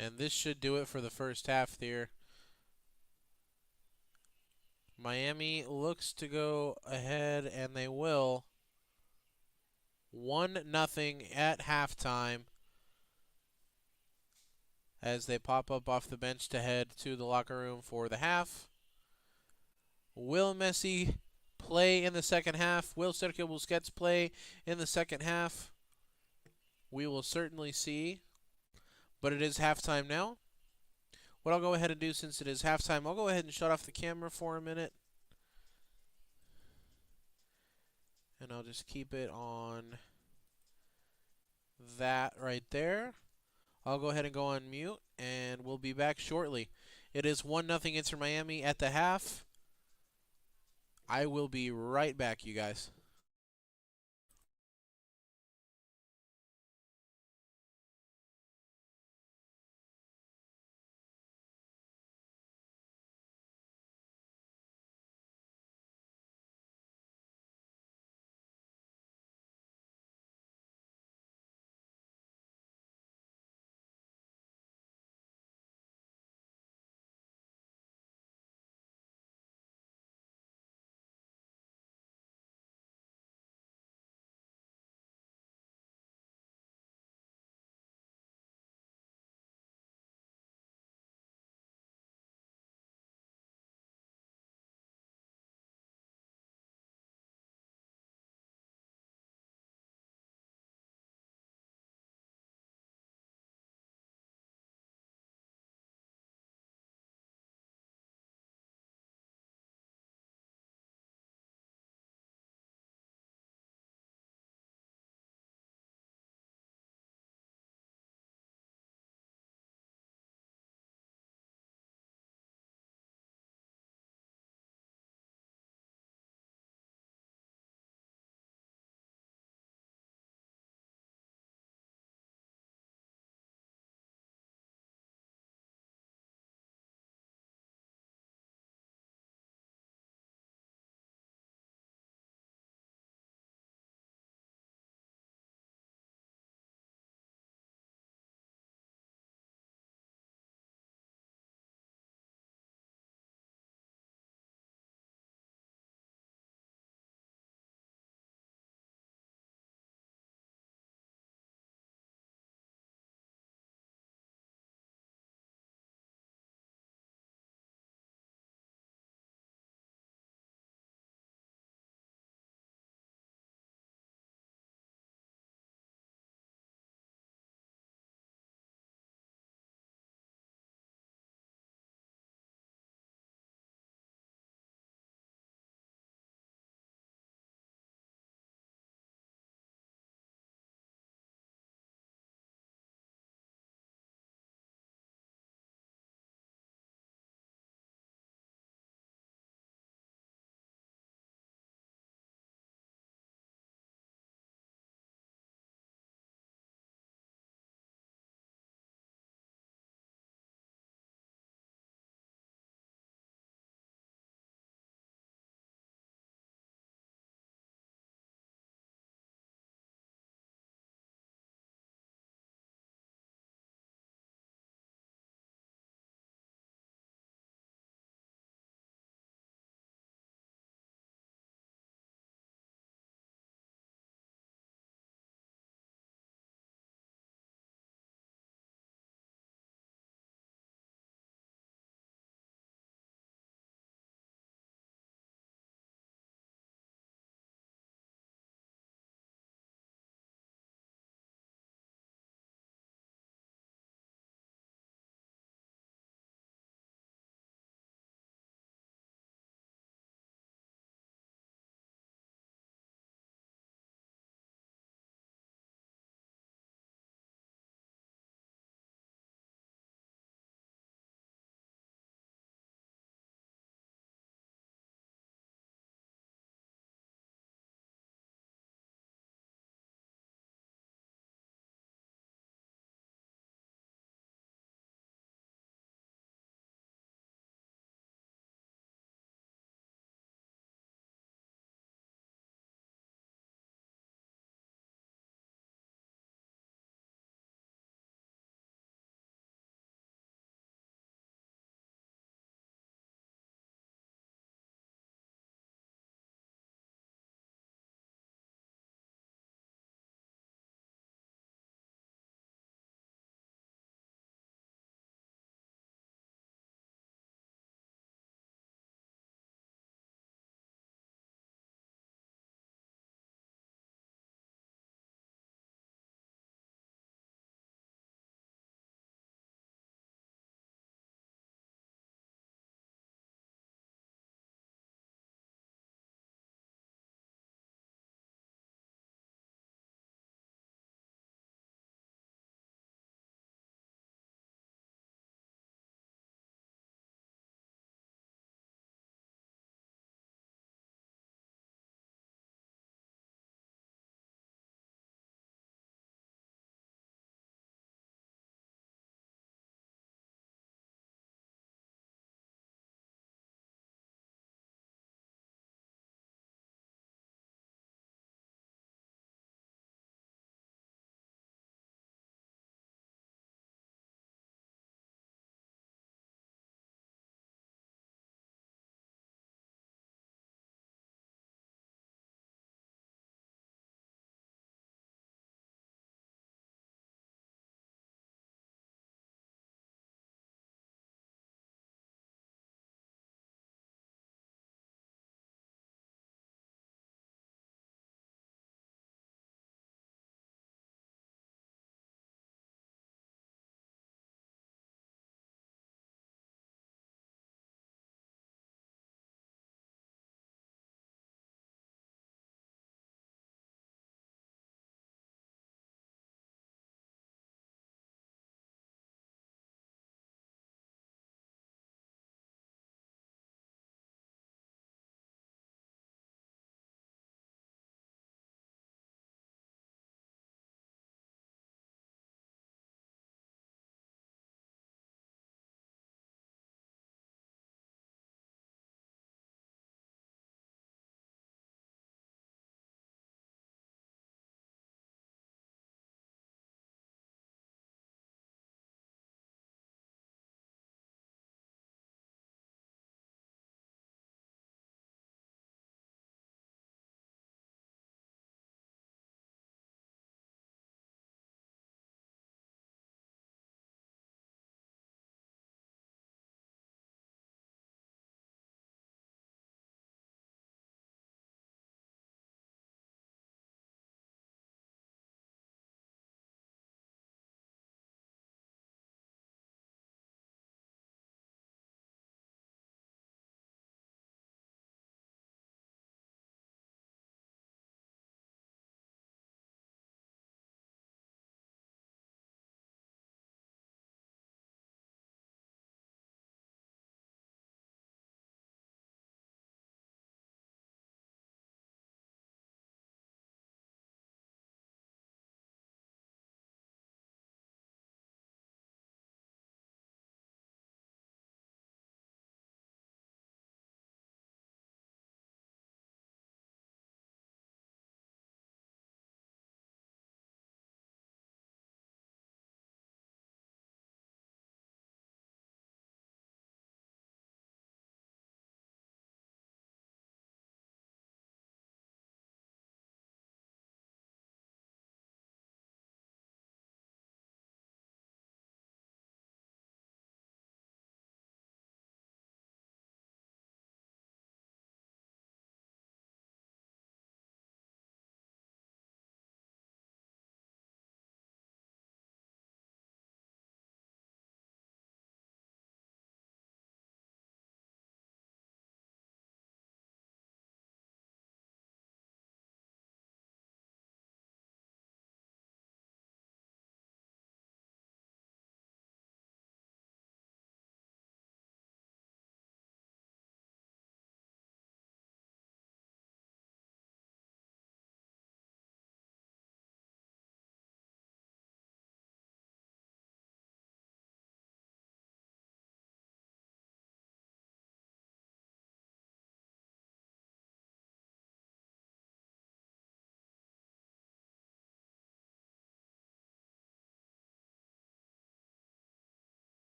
And this should do it for the first half here. Miami looks to go ahead, and they will. 1-0 at halftime as they pop up off the bench to head to the locker room for the half. Will Messi play in the second half? Will Sergio Busquets play in the second half? We will certainly see. But it is halftime now. What I'll go ahead and do since it is halftime, I'll go ahead and shut off the camera for a minute. And I'll just keep it on that right there. I'll go ahead and go on mute, and we'll be back shortly. It is 1-0 Inter Miami at the half. I will be right back, you guys.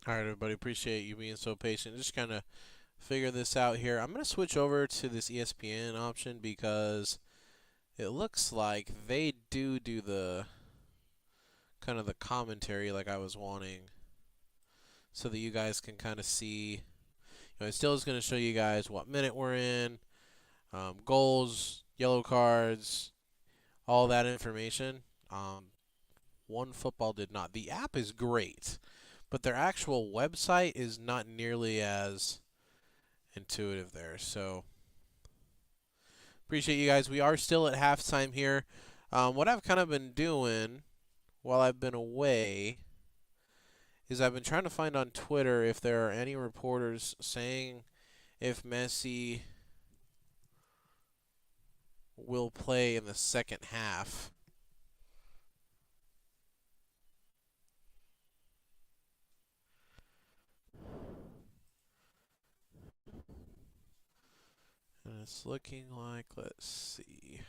All right, everybody. Appreciate you being so patient. Just kind of figure this out here. I'm going to switch over to this ESPN option because it looks like they do the kind of the commentary like I was wanting so that you guys can kind of see. It still is going to show you guys what minute we're in, goals, yellow cards, all that information. One Football did not. The app is great, but their actual website is not nearly as intuitive there. So appreciate you guys. We are still at halftime here. What I've kind of been doing while I've been away is I've been trying to find on Twitter if there are any reporters saying if Messi will play in the second half. And it's looking like, let's see.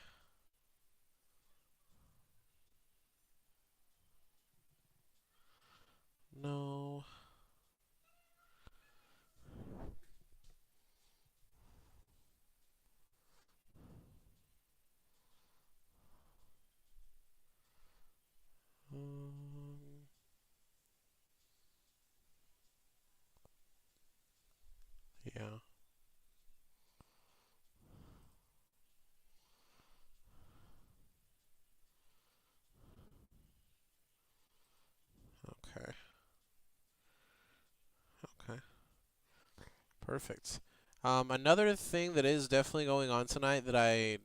No. Yeah. Okay. Okay. Perfect. Another thing that is definitely going on tonight that I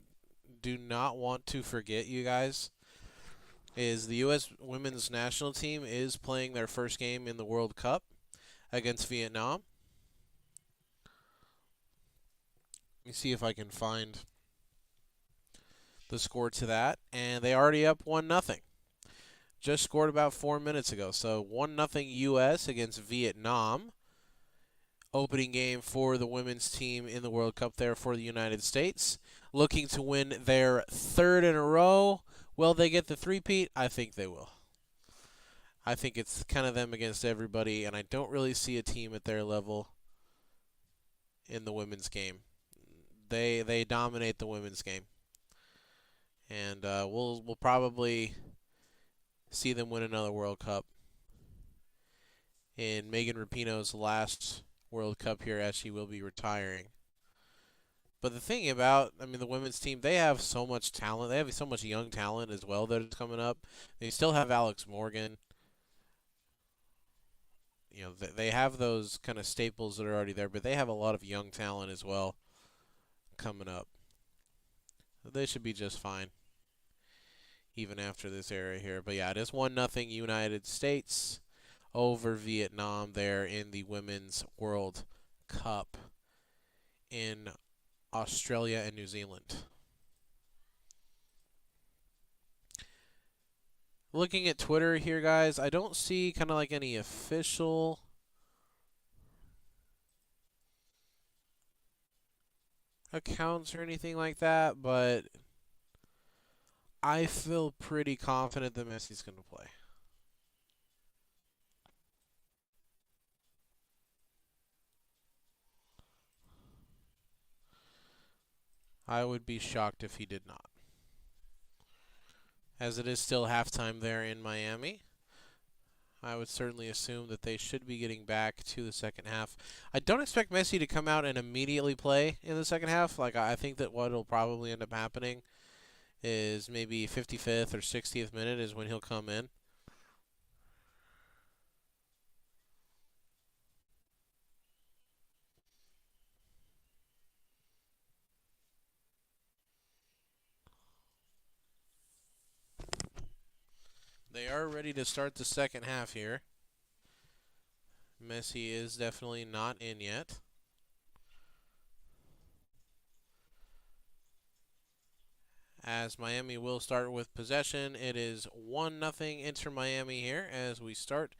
do not want to forget, you guys, is the U.S. women's national team is playing their first game in the World Cup against Vietnam. Let me see if I can find the score to that, and they already up 1-0. Just scored about 4 minutes ago. So 1-0 U.S. against Vietnam. Opening game for the women's team in the World Cup there for the United States. Looking to win their third in a row. Will they get the three-peat? I think they will. I think it's kind of them against everybody, and I don't really see a team at their level in the women's game. They dominate the women's game, and we'll probably see them win another World Cup in Megan Rapinoe's last World Cup here, as she will be retiring. But the thing about, the women's team, they have so much talent. They have so much young talent as well that is coming up. They still have Alex Morgan. They have those kind of staples that are already there, but they have a lot of young talent as well coming up. They should be just fine, even after this era here. But yeah, it is 1-0 United States over Vietnam there in the Women's World Cup in Australia and New Zealand. Looking at Twitter here, guys, I don't see kind of like any official accounts or anything like that, but I feel pretty confident that Messi's going to play. I would be shocked if he did not. As it is still halftime there in Miami, I would certainly assume that they should be getting back to the second half. I don't expect Messi to come out and immediately play in the second half. I think that what will probably end up happening is maybe 55th or 60th minute is when he'll come in. They are ready to start the second half here. Messi is definitely not in yet. As Miami will start with possession, it is 1-0 Inter Miami here as we start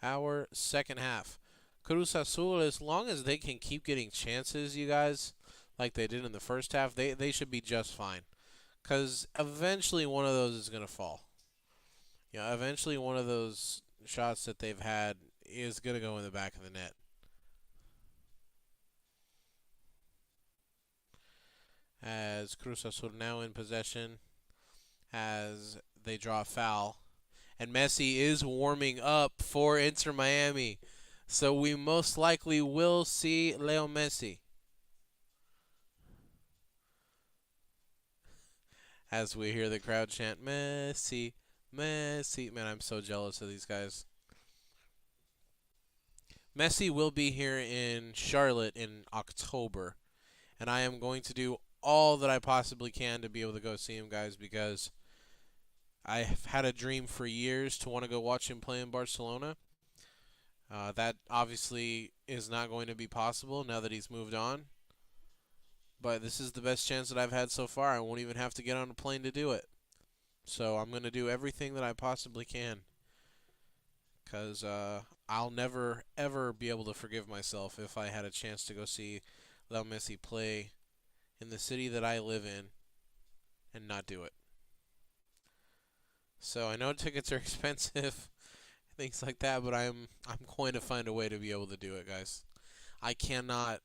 our second half. Cruz Azul, as long as they can keep getting chances, you guys, like they did in the first half, they should be just fine. Because eventually one of those is going to fall. Eventually one of those shots that they've had is going to go in the back of the net. As Cruz Azul now in possession as they draw a foul. And Messi is warming up for Inter Miami. So we most likely will see Leo Messi. As we hear the crowd chant, Messi, Messi. Man, I'm so jealous of these guys. Messi will be here in Charlotte in October. And I am going to do all that I possibly can to be able to go see him, guys, because I've had a dream for years to want to go watch him play in Barcelona. That obviously is not going to be possible now that he's moved on. But this is the best chance that I've had so far. I won't even have to get on a plane to do it. So I'm going to do everything that I possibly can. Because I'll never, ever be able to forgive myself if I had a chance to go see Leo Messi play in the city that I live in and not do it. So I know tickets are expensive, things like that, but I'm going to find a way to be able to do it, guys. I cannot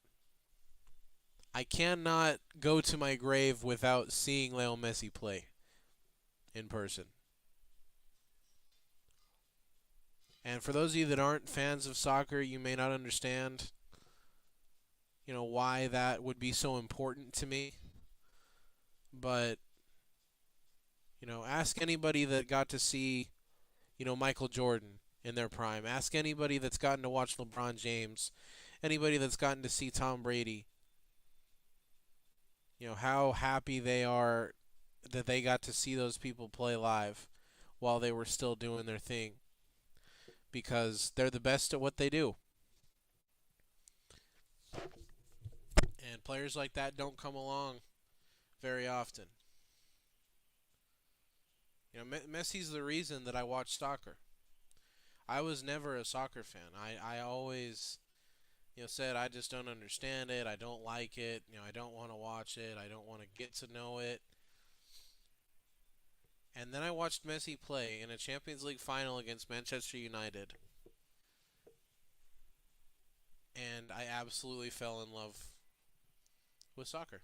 go to my grave without seeing Lionel Messi play in person. And for those of you that aren't fans of soccer, you may not understand, why that would be so important to me. But, ask anybody that got to see, Michael Jordan in their prime. Ask anybody that's gotten to watch LeBron James. Anybody that's gotten to see Tom Brady. How happy they are that they got to see those people play live while they were still doing their thing. Because they're the best at what they do. And players like that don't come along very often. Messi's the reason that I watch soccer. I was never a soccer fan. I always, said I just don't understand it. I don't like it. I don't want to watch it. I don't want to get to know it. And then I watched Messi play in a Champions League final against Manchester United. And I absolutely fell in love with soccer.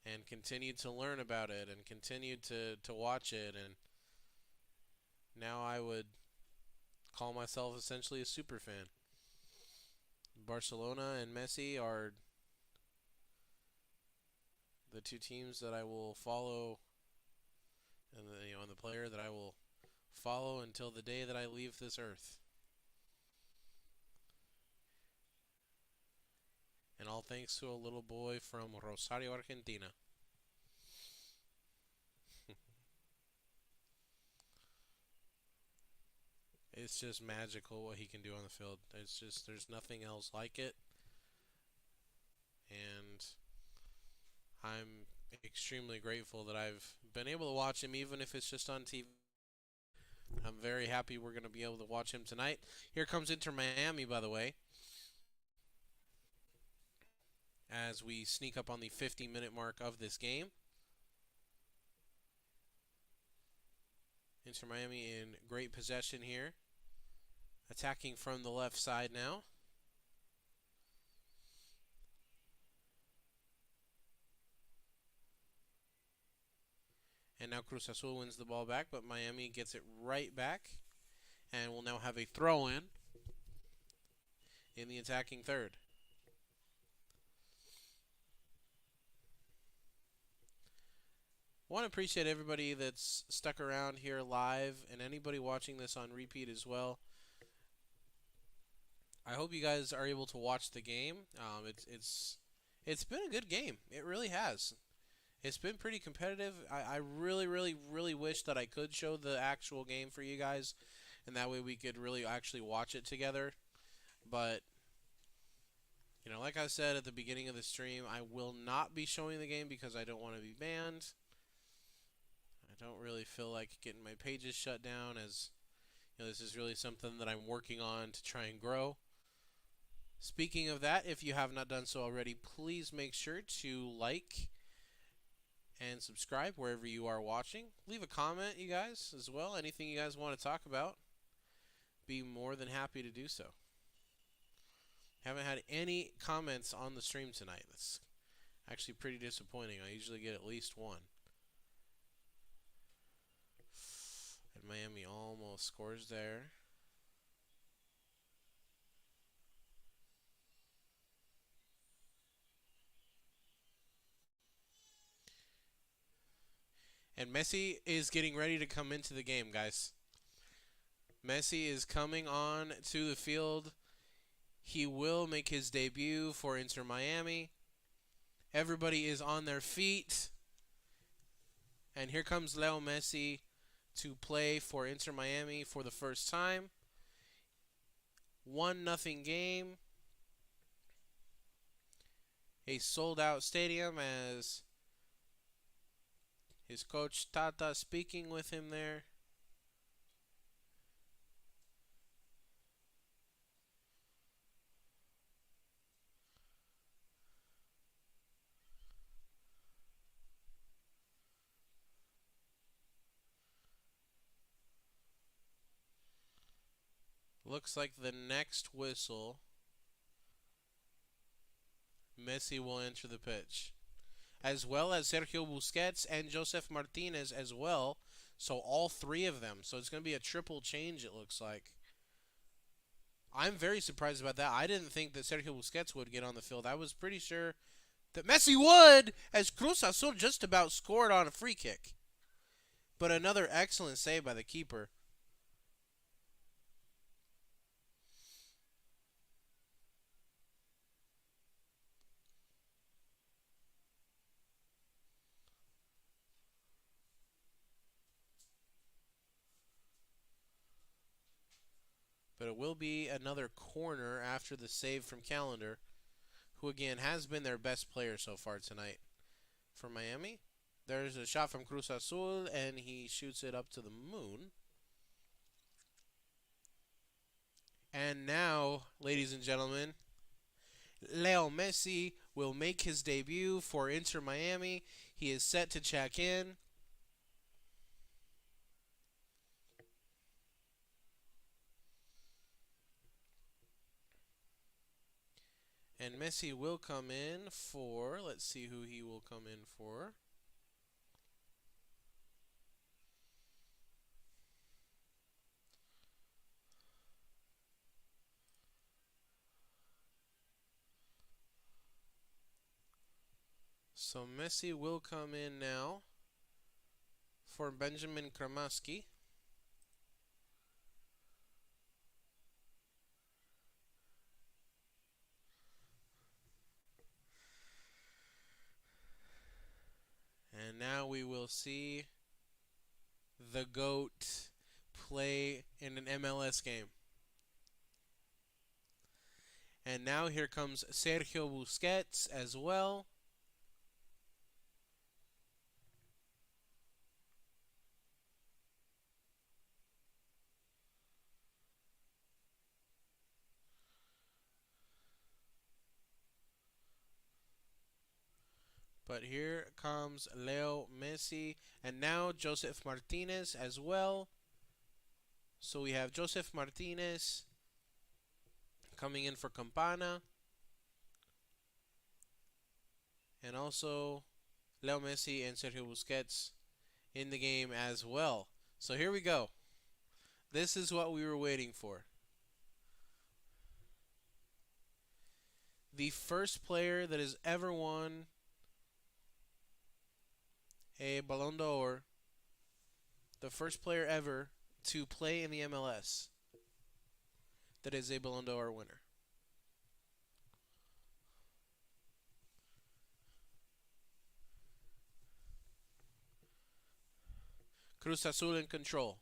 And continued to learn about it and continued to watch it. And now I would call myself essentially a super fan. Barcelona and Messi are the two teams that I will follow, and the player that I will follow until the day that I leave this earth. And all thanks to a little boy from Rosario, Argentina. It's just magical what he can do on the field. There's nothing else like it. And I'm extremely grateful that I've been able to watch him, even if it's just on TV. I'm very happy we're going to be able to watch him tonight. Here comes Inter Miami, by the way, as we sneak up on the 50-minute mark of this game. Inter Miami in great possession here. Attacking from the left side now. And now Cruz Azul wins the ball back, but Miami gets it right back. And will now have a throw-in in the attacking third. I want to appreciate everybody that's stuck around here live and anybody watching this on repeat as well. I hope you guys are able to watch the game. It's been a good game. It really has. It's been pretty competitive. I really, really, really wish that I could show the actual game for you guys, and that way we could really actually watch it together. But, like I said at the beginning of the stream, I will not be showing the game because I don't want to be banned. I don't really feel like getting my pages shut down, as this is really something that I'm working on to try and grow. Speaking of that, if you have not done so already, please make sure to like and subscribe wherever you are watching. Leave a comment, you guys, as well. Anything you guys want to talk about. be more than happy to do so. Haven't had any comments on the stream tonight. That's actually pretty disappointing. I usually get at least one. And Miami almost scores there. And Messi is getting ready to come into the game, guys. Messi is coming on to the field. He will make his debut for Inter Miami. Everybody is on their feet. And here comes Leo Messi to play for Inter Miami for the first time. 1-0 game. A sold-out stadium as his coach Tata speaking with him there. Looks like the next whistle, Messi will enter the pitch, as well as Sergio Busquets and Josef Martinez as well. So all three of them. So it's going to be a triple change, it looks like. I'm very surprised about that. I didn't think that Sergio Busquets would get on the field. I was pretty sure that Messi would, as Cruz Azul just about scored on a free kick. But another excellent save by the keeper. But it will be another corner after the save from Calendar, who again has been their best player so far tonight for Miami. There's a shot from Cruz Azul, and he shoots it up to the moon. And now, ladies and gentlemen, Leo Messi will make his debut for Inter Miami. He is set to check in. And Messi will come in for, let's see who he will come in for. So Messi will come in now for Benjamin Kramaski. And now we will see the GOAT play in an MLS game. And now here comes Sergio Busquets as well. But here comes Leo Messi. And now Josef Martinez as well. So we have Josef Martinez coming in for Campana. And also Leo Messi and Sergio Busquets in the game as well. So here we go. This is what we were waiting for. The first player that has ever won a Ballon d'Or, the first player ever to play in the MLS that is a Ballon d'Or winner. Cruz Azul in control.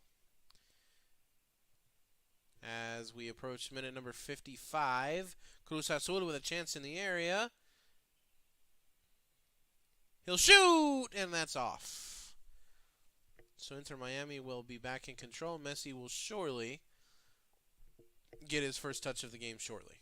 As we approach minute number 55, Cruz Azul with a chance in the area. He'll shoot, and that's off. So Inter Miami will be back in control. Messi will surely get his first touch of the game shortly.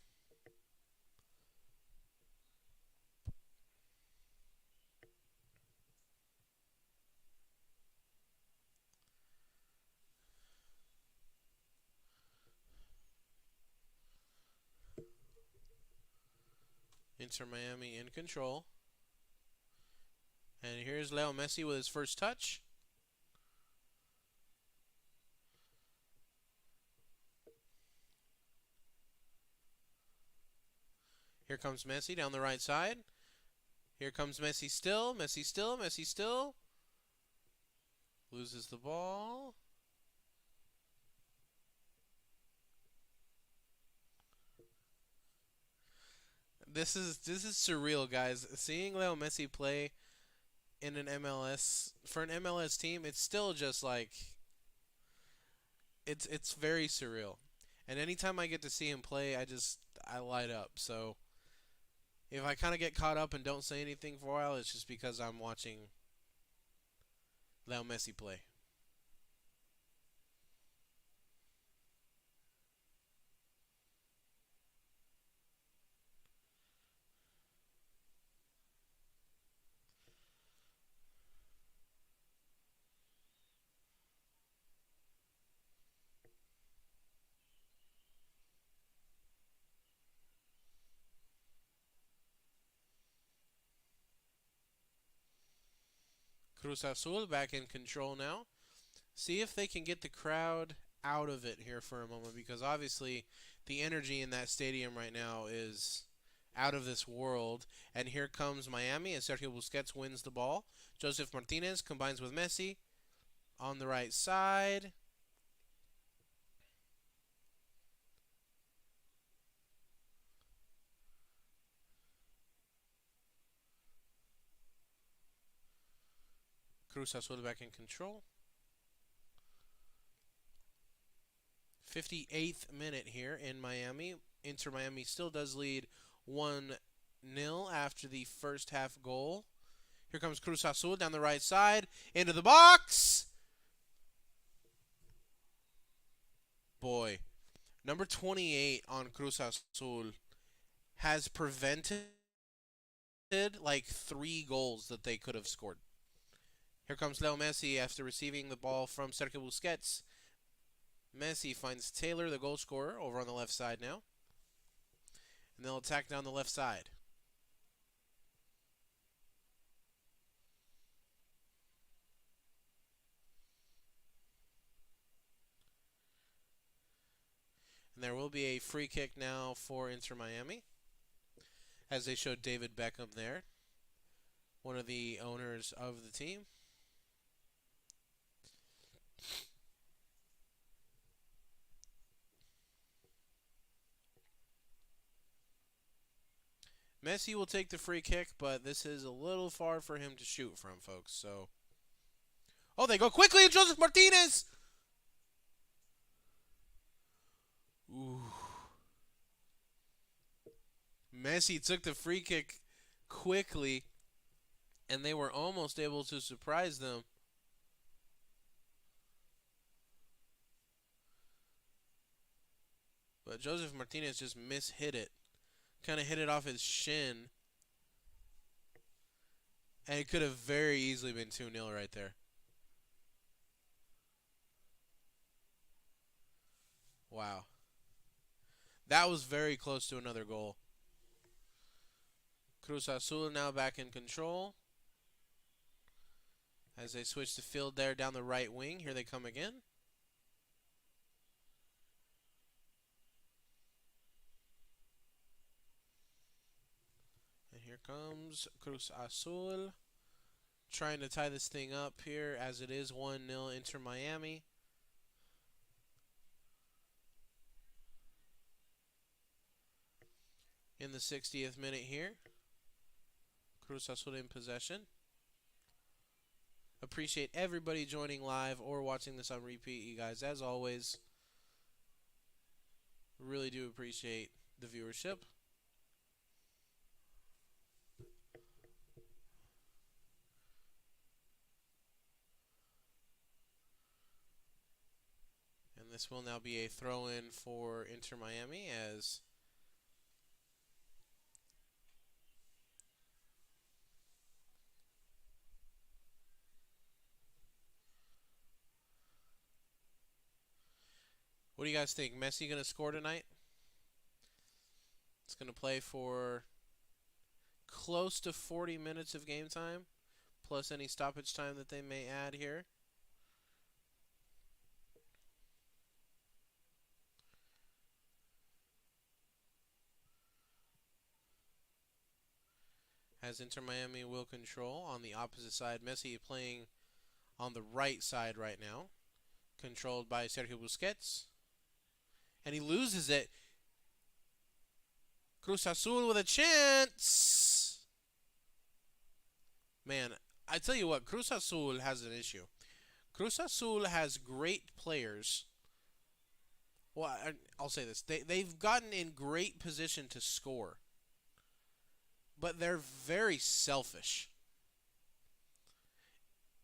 Inter Miami in control. And here's Lionel Messi with his first touch. Here comes Messi down the right side. Here comes Messi still. Messi still. Messi still. Loses the ball. This is surreal, guys. Seeing Lionel Messi play in an MLS for an MLS team, it's still just like it's very surreal. And anytime I get to see him play, I light up. So if I kind of get caught up and don't say anything for a while, it's just because I'm watching Lionel Messi play. Cruz Azul back in control now. See if they can get the crowd out of it here for a moment, because obviously the energy in that stadium right now is out of this world. And here comes Miami, and Sergio Busquets wins the ball. Joseph Martinez combines with Messi on the right side. Cruz Azul back in control. 58th minute here in Miami. Inter Miami still does lead 1-0 after the first half goal. Here comes Cruz Azul down the right side. Into the box. Boy, number 28 on Cruz Azul has prevented like 3 goals that they could have scored. Here comes Leo Messi after receiving the ball from Sergio Busquets. Messi finds Taylor, the goal scorer, over on the left side now. And they'll attack down the left side. And there will be a free kick now for Inter Miami, as they showed David Beckham there, one of the owners of the team. Messi will take the free kick, but this is a little far for him to shoot from, folks. So, oh, they go quickly, Joseph Martinez. Ooh. Messi took the free kick quickly, and they were almost able to surprise them. But Joseph Martinez just mishit it. Kind of hit it off his shin. And it could have very easily been 2-0 right there. Wow. That was very close to another goal. Cruz Azul now back in control. As they switch the field there down the right wing. Here they come again. And here comes Cruz Azul, trying to tie this thing up here, as it is 1-0 Inter Miami. In the 60th minute here, Cruz Azul in possession. Appreciate everybody joining live or watching this on repeat, you guys. As always, really do appreciate the viewership. And this will now be a throw-in for Inter Miami, as what do you guys think? Messi going to score tonight? It's going to play for close to 40 minutes of game time, plus any stoppage time that they may add here. As Inter Miami will control on the opposite side. Messi playing on the right side right now, controlled by Sergio Busquets. And he loses it. Cruz Azul with a chance. Man, I tell you what, Cruz Azul has an issue. Cruz Azul has great players. Well, I'll say this. They've gotten in great position to score. But they're very selfish.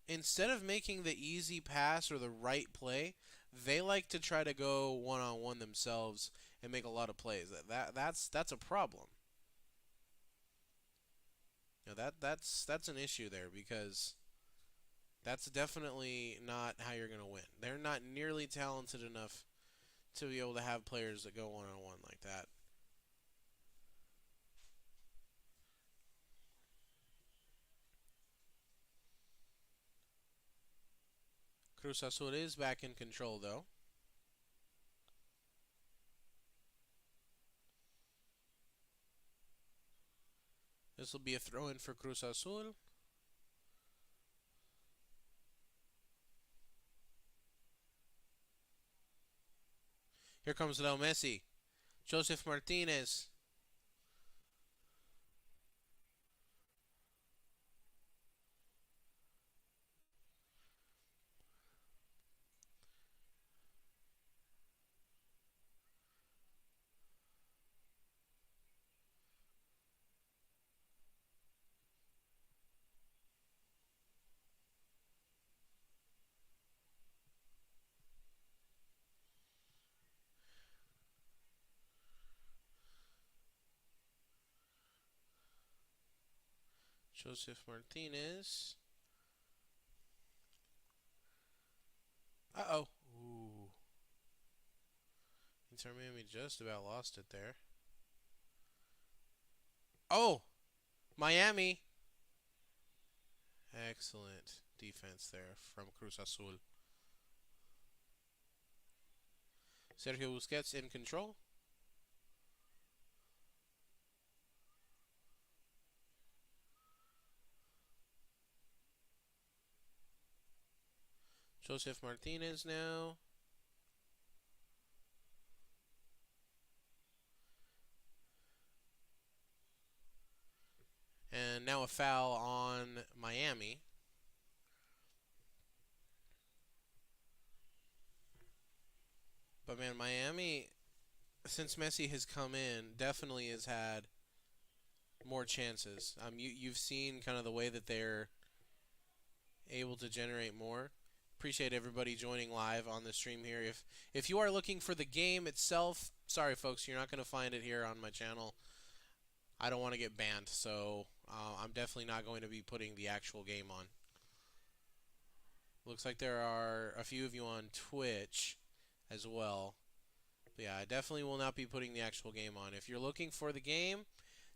Instead of making the easy pass or the right play, they like to try to go one-on-one themselves and make a lot of plays. That's a problem. That's an issue there, because that's definitely not how you're going to win. They're not nearly talented enough to be able to have players that go one-on-one like that. Cruz Azul is back in control, though. This will be a throw-in for Cruz Azul. Here comes Lionel Messi. Joseph Martinez. Joseph Martinez. Uh-oh. Ooh. Inter Miami just about lost it there. Oh! Miami. Excellent defense there from Cruz Azul. Sergio Busquets in control. Joseph Martinez now. And now a foul on Miami. But man, Miami, since Messi has come in, definitely has had more chances. You've seen kind of the way that they're able to generate more. Appreciate everybody joining live on the stream here. If you are looking for the game itself, sorry folks, you're not going to find it here on my channel. I don't want to get banned, so I'm definitely not going to be putting the actual game on. Looks like there are a few of you on Twitch as well. But yeah, I definitely will not be putting the actual game on. If you're looking for the game,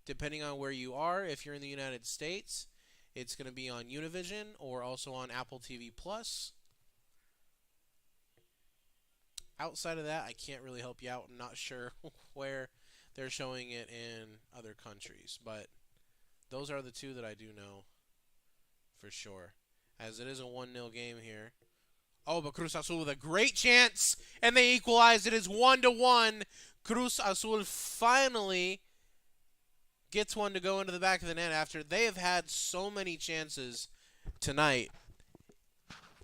depending on where you are, if you're in the United States, it's going to be on Univision or also on Apple TV Plus. Outside of that, I can't really help you out. I'm not sure where they're showing it in other countries, but those are the two that I do know for sure. As it is a 1-0 game here. Oh, but Cruz Azul with a great chance, and they equalize. It is 1-1. Cruz Azul finally gets one to go into the back of the net after they have had so many chances tonight.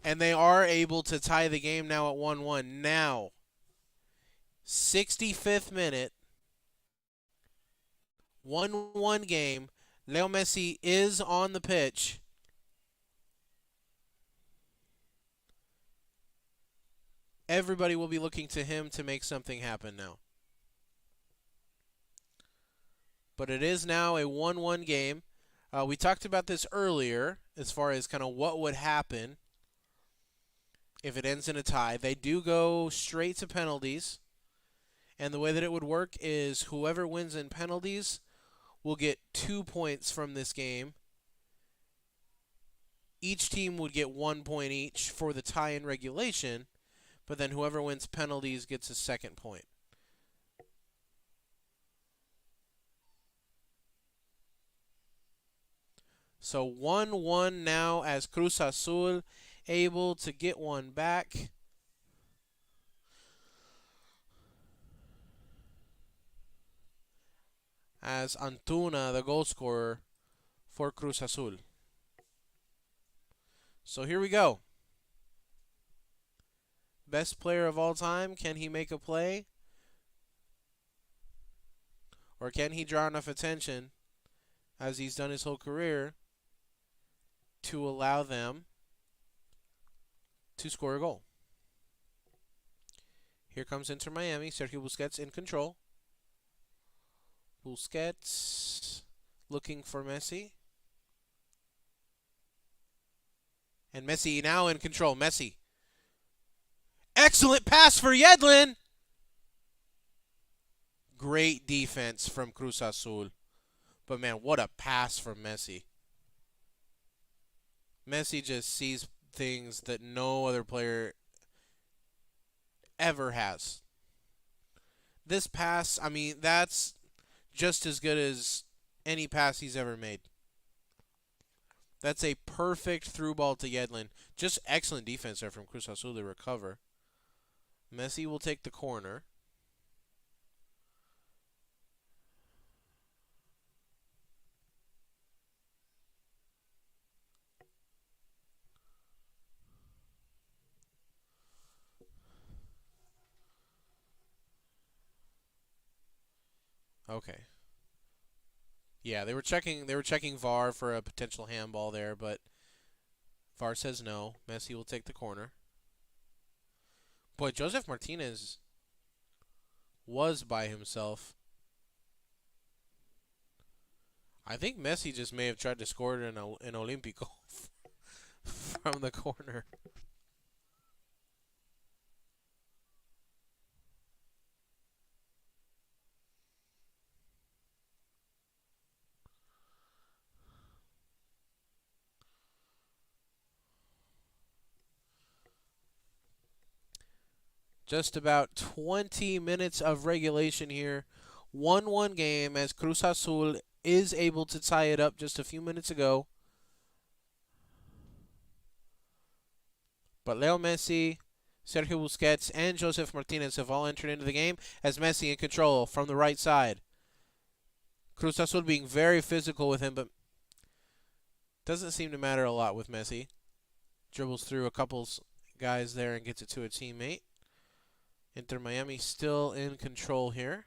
And they are able to tie the game now at 1-1. Now, 65th minute, 1-1 game. Leo Messi is on the pitch. Everybody will be looking to him to make something happen now. But it is now a 1-1 game. We talked about this earlier as far as kind of what would happen if it ends in a tie. They do go straight to penalties. And the way that it would work is whoever wins in penalties will get 2 points from this game. Each team would get 1 point each for the tie in regulation, but then whoever wins penalties gets a second point. So 1-1 now as Cruz Azul able to get one back. As Antuna, the goal scorer for Cruz Azul. So here we go. Best player of all time, can he make a play? Or can he draw enough attention, as he's done his whole career, to allow them to score a goal? Here comes Inter Miami. Sergio Busquets in control. Busquets looking for Messi. And Messi now in control. Messi. Excellent pass for Yedlin. Great defense from Cruz Azul. But man, what a pass from Messi. Messi just sees things that no other player ever has. This pass, I mean, that's just as good as any pass he's ever made. That's a perfect through ball to Yedlin. Just excellent defense there from Cruz Azul to recover. Messi will take the corner. Okay. Yeah, they were checking VAR for a potential handball there, but VAR says no. Messi will take the corner. Boy, Josef Martinez was by himself. I think Messi just may have tried to score it in Olympico from the corner. Just about 20 minutes of regulation here. 1-1 game as Cruz Azul is able to tie it up just a few minutes ago. But Leo Messi, Sergio Busquets, and Josef Martinez have all entered into the game as Messi in control from the right side. Cruz Azul being very physical with him, but doesn't seem to matter a lot with Messi. Dribbles through a couple guys there and gets it to a teammate. Inter Miami still in control here.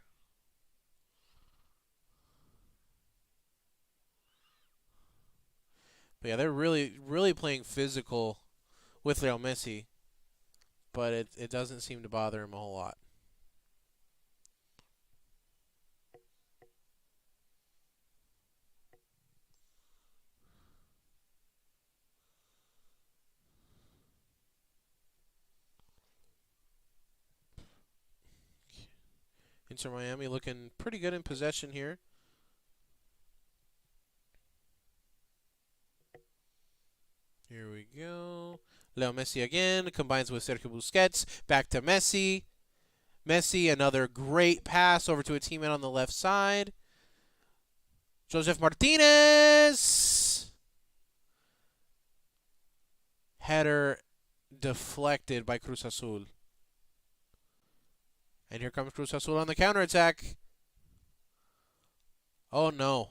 But yeah, they're really playing physical with Leo Messi, but it doesn't seem to bother him a whole lot. Inter Miami looking pretty good in possession here. Here we go. Leo Messi again combines with Sergio Busquets. Back to Messi. Messi, another great pass over to a teammate on the left side. Josef Martinez. Header deflected by Cruz Azul. And here comes Cruz Azul on the counterattack. Oh, no.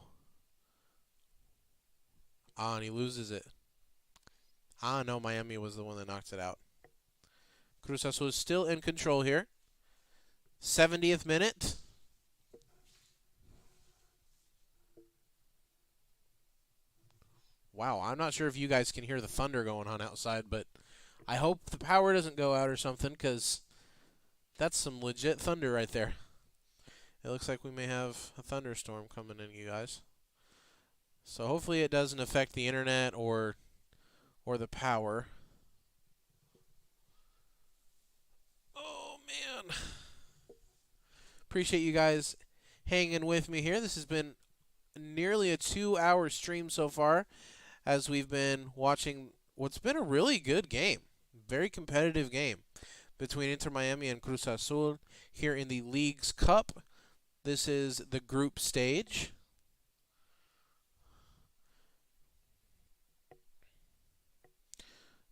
And he loses it. No, Miami was the one that knocked it out. Cruz Azul is still in control here. 70th minute. Wow, I'm not sure if you guys can hear the thunder going on outside, but I hope the power doesn't go out or something, because that's some legit thunder right there. It looks like we may have a thunderstorm coming in, you guys. So hopefully it doesn't affect the internet or the power. Oh, man. Appreciate you guys hanging with me here. This has been nearly a 2-hour stream so far as we've been watching what's been a really good game. Very competitive game between Inter Miami and Cruz Azul here in the League's Cup. This is the group stage.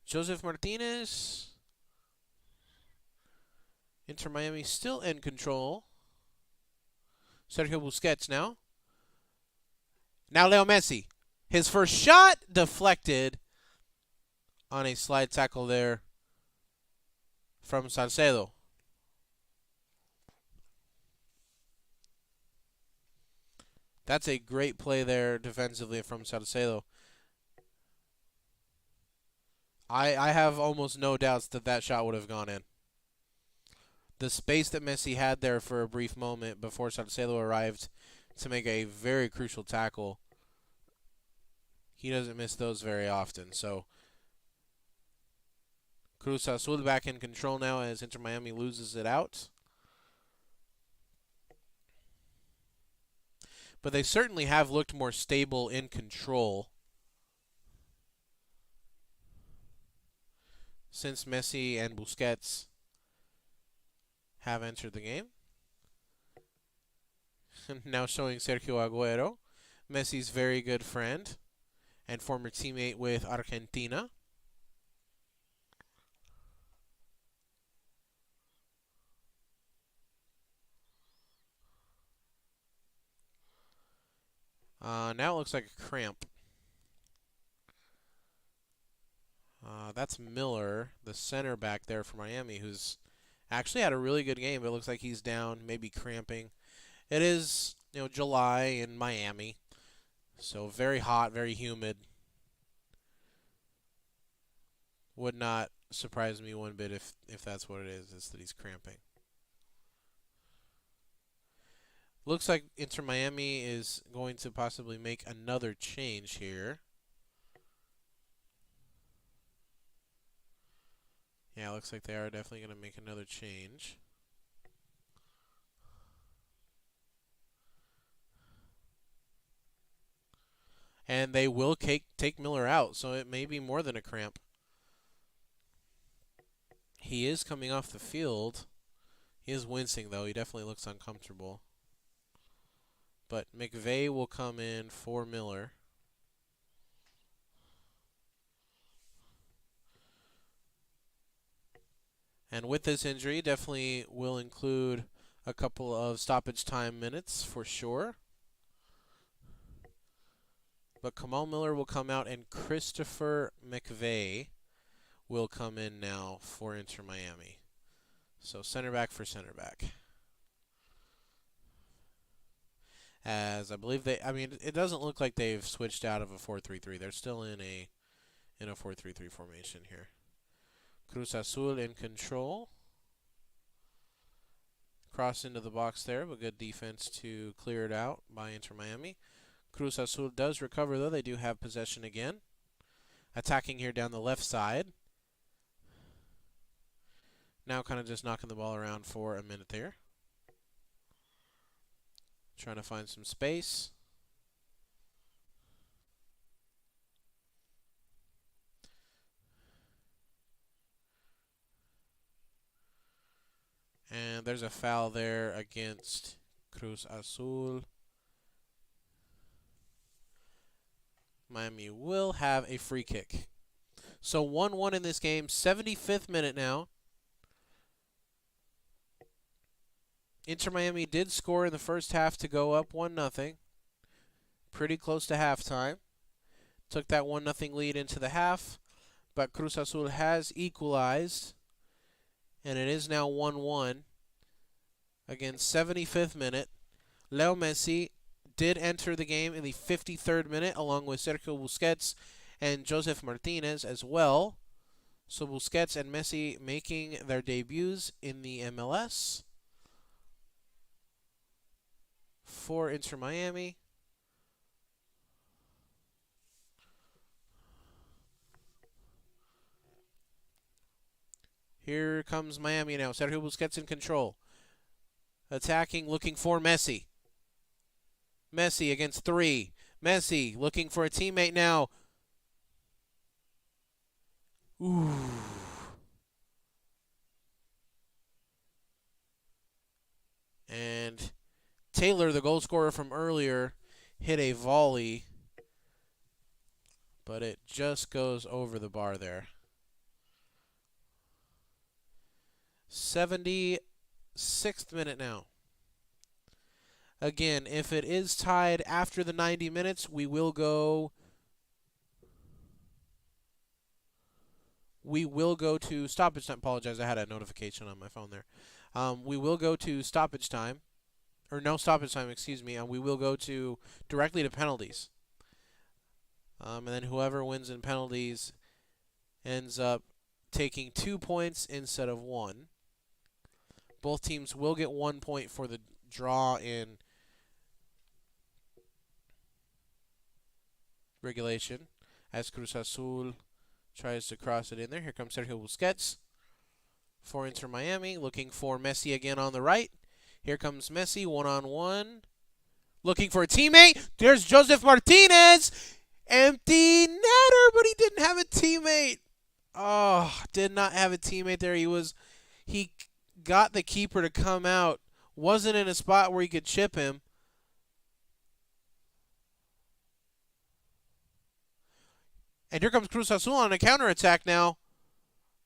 Joseph Martinez. Inter Miami still in control. Sergio Busquets now. Now Leo Messi. His first shot deflected on a slide tackle there from Salcedo. That's a great play there defensively from Salcedo. I have almost no doubts that that shot would have gone in. The space that Messi had there for a brief moment before Salcedo arrived to make a very crucial tackle, he doesn't miss those very often. So Cruz Azul back in control now as Inter Miami loses it out. But they certainly have looked more stable in control since Messi and Busquets have entered the game. Now showing Sergio Agüero, Messi's very good friend and former teammate with Argentina. Now it looks like a cramp. That's Miller, the center back there for Miami, who's actually had a really good game, but it looks like he's down, maybe cramping. It is, July in Miami, so very hot, very humid. Would not surprise me one bit if that's what it is that he's cramping. Looks like Inter Miami is going to possibly make another change here. Yeah, looks like they are definitely going to make another change. And they will take Miller out, so it may be more than a cramp. He is coming off the field. He is wincing, though. He definitely looks uncomfortable. But McVeigh will come in for Miller. And with this injury, definitely will include a couple of stoppage time minutes for sure. But Kamal Miller will come out and Christopher McVeigh will come in now for Inter Miami. So center back for center back. As I believe it doesn't look like they've switched out of a 4-3-3. They're still in a 4-3-3 formation here. Cruz Azul in control. Cross into the box there, but good defense to clear it out by Inter Miami. Cruz Azul does recover, though. They do have possession again. Attacking here down the left side. Now kind of just knocking the ball around for a minute there. Trying to find some space. And there's a foul there against Cruz Azul. Miami will have a free kick. So 1-1 in this game, 75th minute now. Inter Miami did score in the first half to go up 1-0. Pretty close to halftime. Took that 1-0 lead into the half, but Cruz Azul has equalized, and it is now 1-1. Again, 75th minute. Leo Messi did enter the game in the 53rd minute, along with Sergio Busquets and Joseph Martinez as well. So Busquets and Messi making their debuts in the MLS for Inter Miami. Here comes Miami now. Sergio Busquets in control. Attacking, looking for Messi. Messi against 3. Messi looking for a teammate now. Ooh. And Taylor, the goal scorer from earlier, hit a volley, but it just goes over the bar there. 76th minute now. Again, if it is tied after the 90 minutes, we will go to stoppage time. Apologize, I had a notification on my phone there. We will go to stoppage time, or no stoppage time, excuse me, and we will go directly to penalties. And then whoever wins in penalties ends up taking 2 points instead of 1. Both teams will get 1 point for the draw in regulation as Cruz Azul tries to cross it in there. Here comes Sergio Busquets for Inter Miami, looking for Messi again on the right. Here comes Messi, one-on-one, looking for a teammate. There's Josef Martinez, empty netter, but he didn't have a teammate. Oh, did not have a teammate there. He got the keeper to come out, wasn't in a spot where he could chip him. And here comes Cruz Azul on a counterattack now.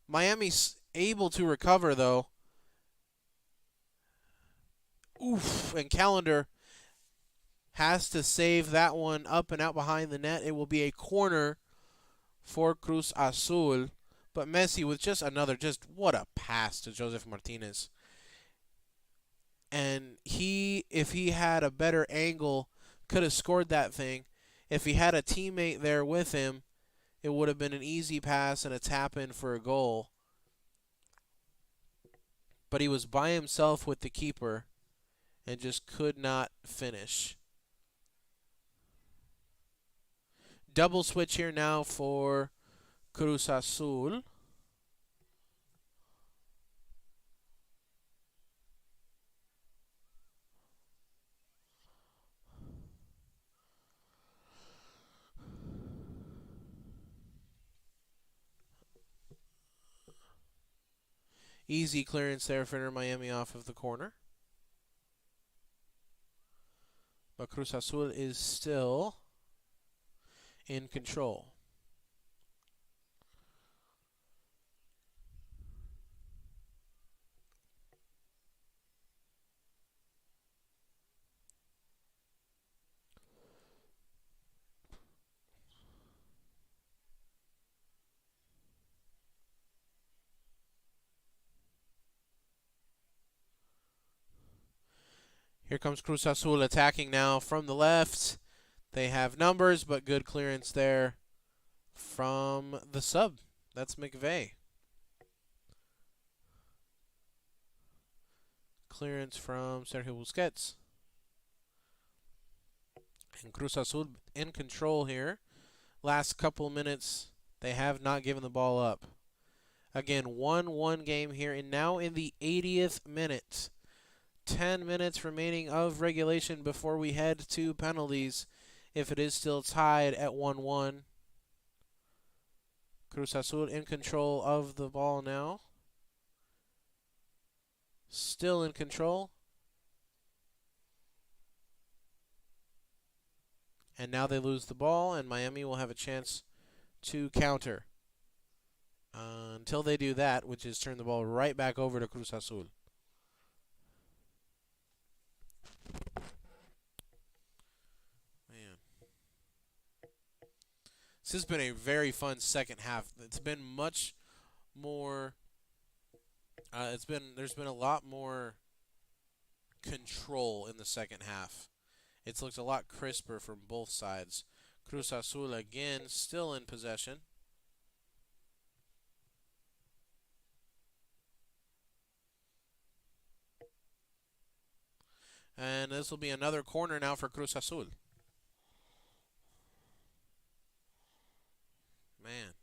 Miami's able to recover, though. Oof, and Callender has to save that one up and out behind the net. It will be a corner for Cruz Azul. But Messi with what a pass to Josef Martinez. And if he had a better angle, could have scored that thing. If he had a teammate there with him, it would have been an easy pass and a tap-in for a goal. But he was by himself with the keeper and just could not finish. Double switch here now for Cruz Azul. Easy clearance there for Inter Miami off of the corner. But Cruz Azul is still in control. Here comes Cruz Azul attacking now from the left. They have numbers, but good clearance there from the sub. That's McVeigh. Clearance from Sergio Busquets. And Cruz Azul in control here. Last couple minutes, they have not given the ball up. Again, 1-1 game here, and now in the 80th minute. 10 minutes remaining of regulation before we head to penalties if it is still tied at 1-1. Cruz Azul in control of the ball now. Still in control. And now they lose the ball, and Miami will have a chance to counter. Until they do that, which is turn the ball right back over to Cruz Azul. Man. This has been a very fun second half. It's been much more... there's been a lot more control in the second half. It's looked a lot crisper from both sides. Cruz Azul again still in possession. And this will be another corner now for Cruz Azul. Man.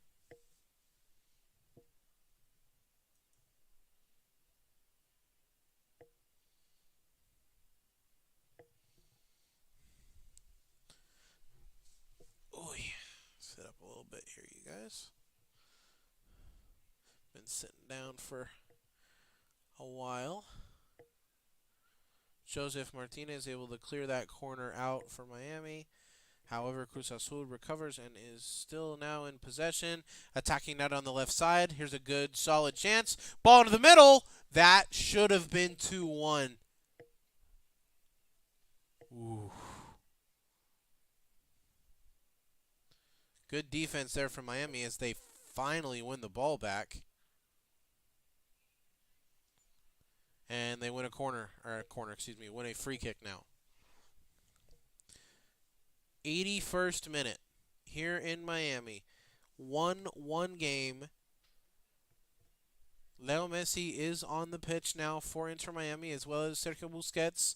guys. Been sitting down for a while. Joseph Martinez able to clear that corner out for Miami. However, Cruz Azul recovers and is still now in possession. Attacking that on the left side. Here's a good, solid chance. Ball into the middle. That should have been 2-1. Ooh. Good defense there from Miami as they finally win the ball back. And they win win a free kick now. 81st minute here in Miami. 1-1 game. Lionel Messi is on the pitch now for Inter Miami, as well as Sergio Busquets,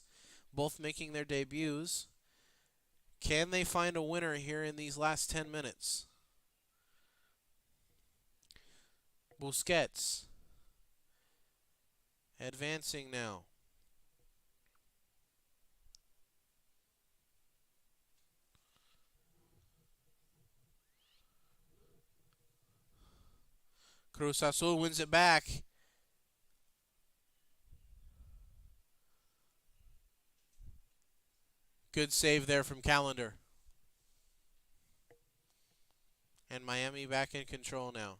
both making their debuts. Can they find a winner here in these last 10 minutes? Busquets advancing now. Cruz Azul wins it back. Good save there from Callender. And Miami back in control now.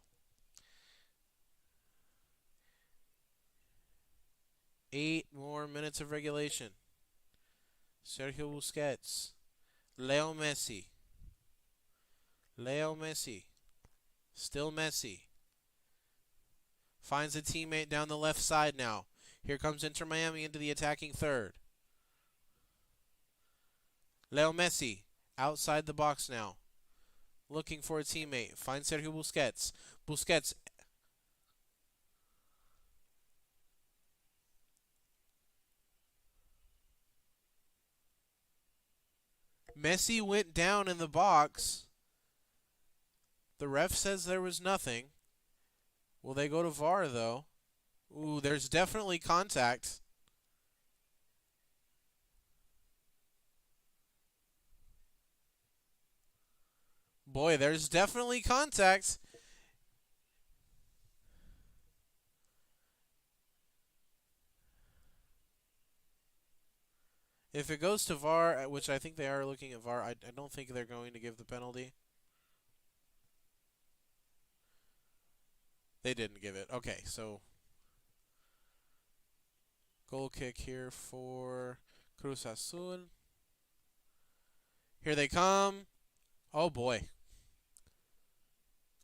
8 more minutes of regulation. Sergio Busquets. Leo Messi. Still Messi. Finds a teammate down the left side now. Here comes Inter Miami into the attacking third. Leo Messi outside the box now. Looking for a teammate. Finds Sergio Busquets. Messi went down in the box. The ref says there was nothing. Will they go to VAR, though? Ooh, there's definitely contact. Boy, there's definitely contact. If it goes to VAR, which I think they are looking at VAR, I don't think they're going to give the penalty. They didn't give it. Okay, so goal kick here for Cruz Azul. Here they come. Oh, boy.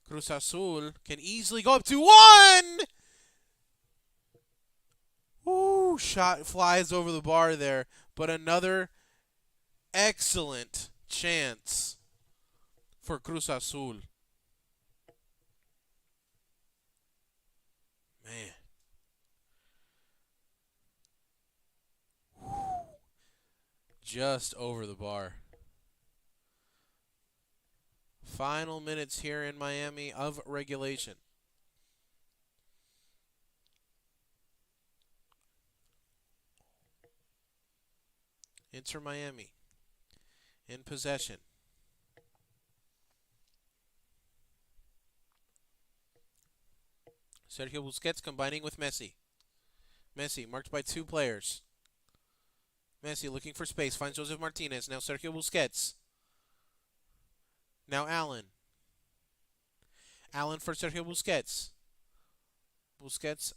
Cruz Azul can easily go up to 1! Ooh, shot flies over the bar there. But another excellent chance for Cruz Azul. Man. Just over the bar. Final minutes here in Miami of regulation. Inter Miami in possession. Sergio Busquets combining with Messi. Messi marked by 2 players. Messi looking for space. Finds Joseph Martinez. Now Sergio Busquets. Now Allen. Allen for Sergio Busquets. Busquets.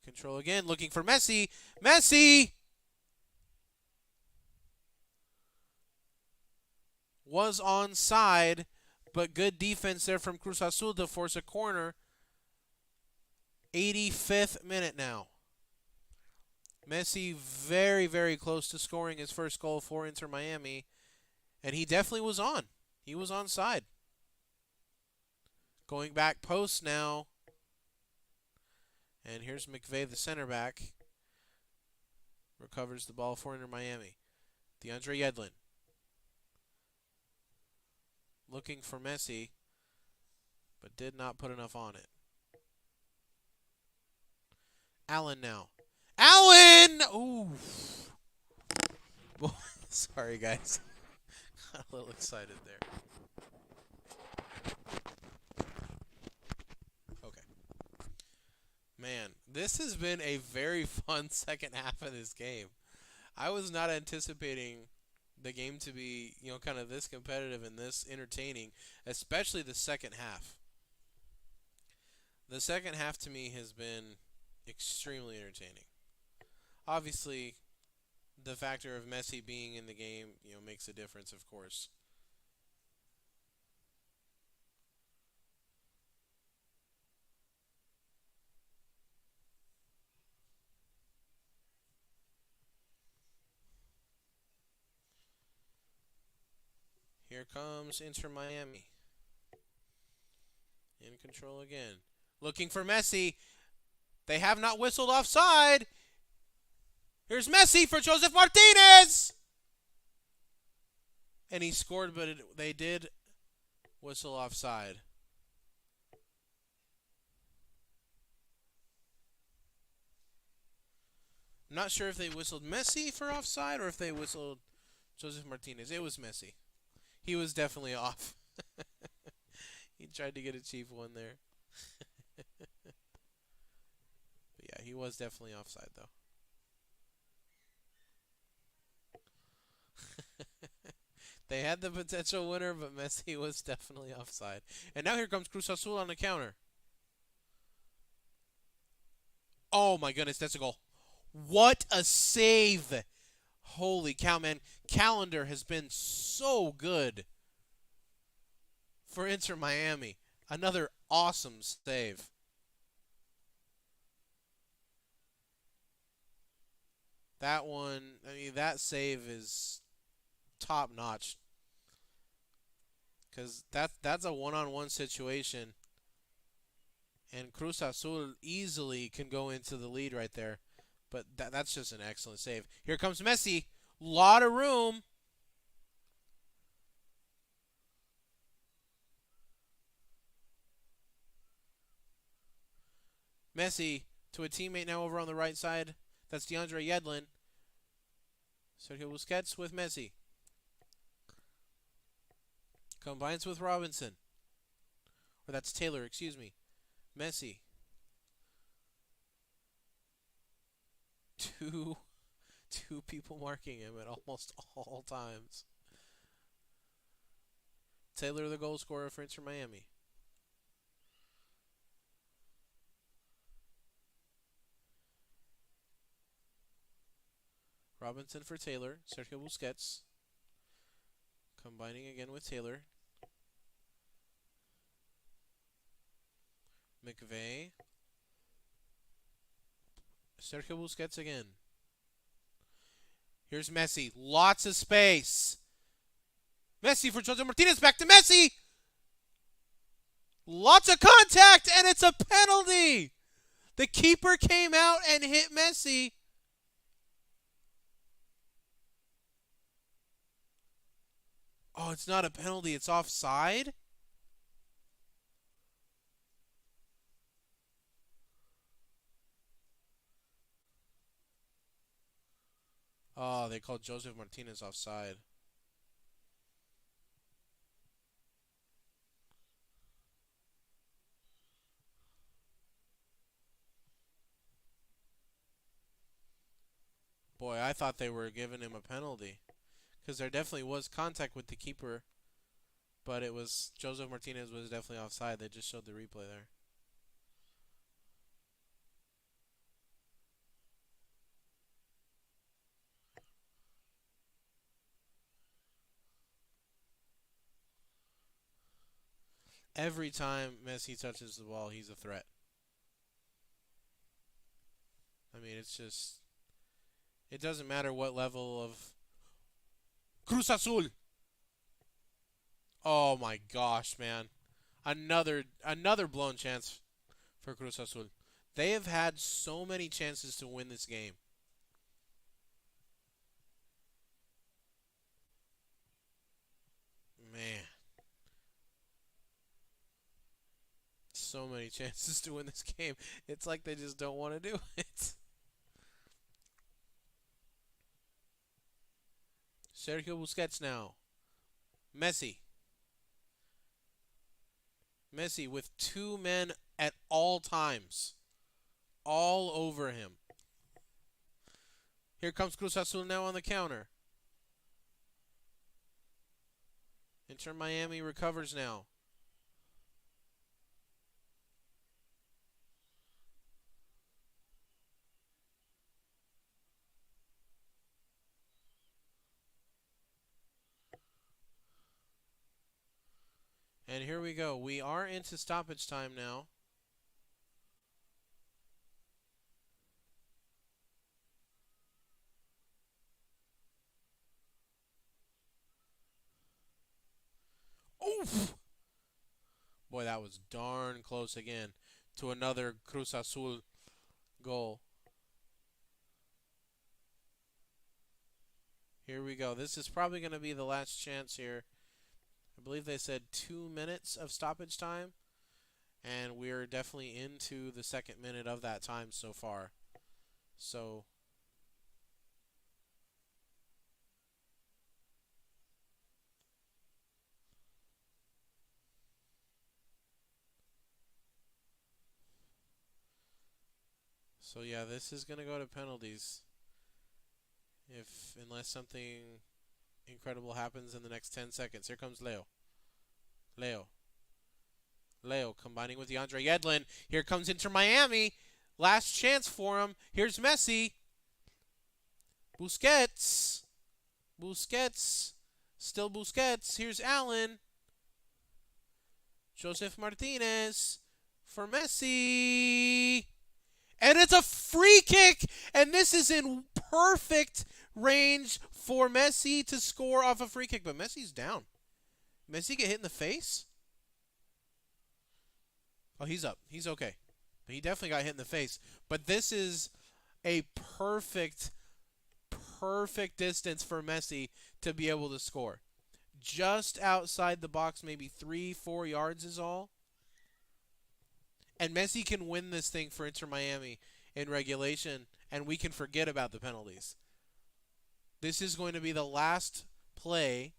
Control again. Looking for Messi. Messi! Was onside, but good defense there from Cruz Azul to force a corner. 85th minute now. Messi very, very close to scoring his first goal for Inter Miami. And he definitely was on. He was onside. Going back post now. And here's McVeigh, the center back. Recovers the ball for Inter Miami. DeAndre Yedlin. Looking for Messi, but did not put enough on it. Allen now. Allen! Ooh. Sorry, guys. A little excited there. Okay. Man, this has been a very fun second half of this game. I was not anticipating the game to be, kind of this competitive and this entertaining, especially the second half. The second half to me has been extremely entertaining. Obviously, the factor of Messi being in the game, makes a difference, of course. Here comes Inter Miami. In control again. Looking for Messi. They have not whistled offside. Here's Messi for Joseph Martinez. And he scored, but they did whistle offside. I'm not sure if they whistled Messi for offside or if they whistled Joseph Martinez. It was Messi. He was definitely off. He tried to get a cheap one there. But yeah, he was definitely offside, though. They had the potential winner, but Messi was definitely offside. And now here comes Cruz Azul on the counter. Oh my goodness, that's a goal. What a save! Holy cow, man. Calendar has been so good for Inter Miami. Another awesome save. That one, that save is top notch. Because that's a one-on-one situation. And Cruz Azul easily can go into the lead right there. But that's just an excellent save. Here comes Messi. Lot of room. Messi to a teammate now over on the right side. That's DeAndre Yedlin. Sergio Busquets with Messi. Combines with Robinson. Or that's Taylor, excuse me. Messi. Two people marking him at almost all times. Taylor, the goal scorer for Inter Miami. Robinson for Taylor. Sergio Busquets. Combining again with Taylor. McVeigh. Sergio Busquets again. Here's Messi. Lots of space. Messi for Jose Martinez. Back to Messi. Lots of contact, and it's a penalty. The keeper came out and hit Messi. Oh, it's not a penalty. It's offside? Oh, they called Joseph Martinez offside. Boy, I thought they were giving him a penalty. Because there definitely was contact with the keeper. But it was, Joseph Martinez was definitely offside. They just showed the replay there. Every time Messi touches the ball, he's a threat. I mean, it's just, it doesn't matter what level of Cruz Azul. Oh my gosh, man. Another blown chance for Cruz Azul. They have had so many chances to win this game. Man. So many chances to win this game. It's like they just don't want to do it. Sergio Busquets now. Messi. Messi with two men at all times. All over him. Here comes Cruz Azul now on the counter. Inter Miami recovers now. And here we go. We are into stoppage time now. Oof! Boy, that was darn close again to another Cruz Azul goal. Here we go. This is probably going to be the last chance here. I believe they said 2 minutes of stoppage time. And we're definitely into the second minute of that time so far. So yeah, this is going to go to penalties. Unless something incredible happens in the next 10 seconds. Here comes Leo. Leo combining with DeAndre Yedlin. Here comes Inter Miami. Last chance for him. Here's Messi. Busquets. Still Busquets. Here's Allen. Joseph Martinez for Messi. And it's a free kick. And this is in perfect range for Messi to score off a free kick. But Messi's down. Messi get hit in the face? Oh, he's up. He's okay. But he definitely got hit in the face. But this is a perfect distance for Messi to be able to score. Just outside the box, maybe 3-4 yards is all. And Messi can win this thing for Inter Miami in regulation, and we can forget about the penalties. This is going to be the last play.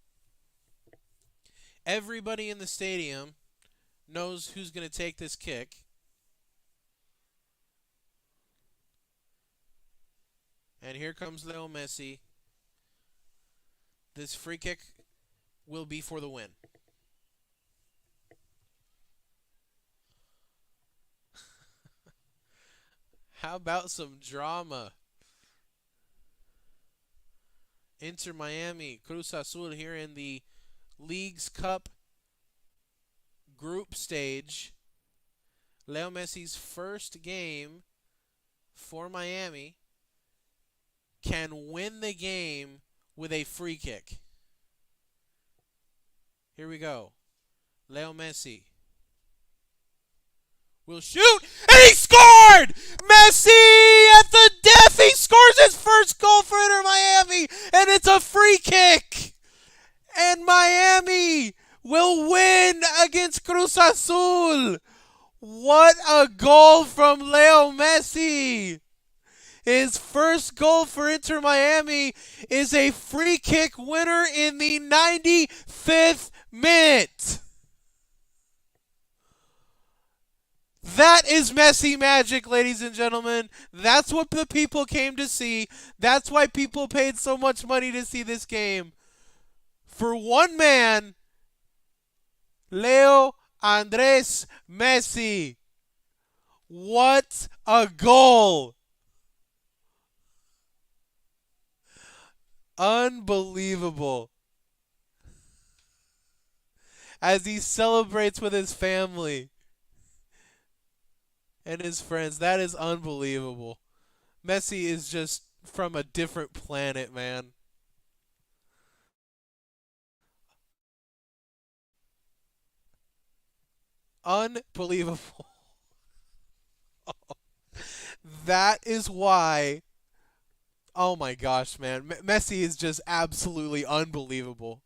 Everybody in the stadium knows who's going to take this kick. And here comes Lionel Messi. This free kick will be for the win. How about some drama? Inter Miami, Cruz Azul here in the Leagues Cup group stage. Leo Messi's first game for Miami can win the game with a free kick. Here we go. Leo Messi will shoot, and he scored! Messi at the death, he scores his first goal for Inter Miami, and it's a free kick! And Miami will win against Cruz Azul! What a goal from Leo Messi! His first goal for Inter Miami is a free kick winner in the 95th minute. That is Messi magic, ladies and gentlemen. That's what the people came to see. That's why people paid so much money to see this game. For one man, Leo Andres Messi. What a goal! Unbelievable. As he celebrates with his family and his friends. That is unbelievable. Messi is just from a different planet, man. Unbelievable. That is why. Oh my gosh, man. Messi is just absolutely unbelievable.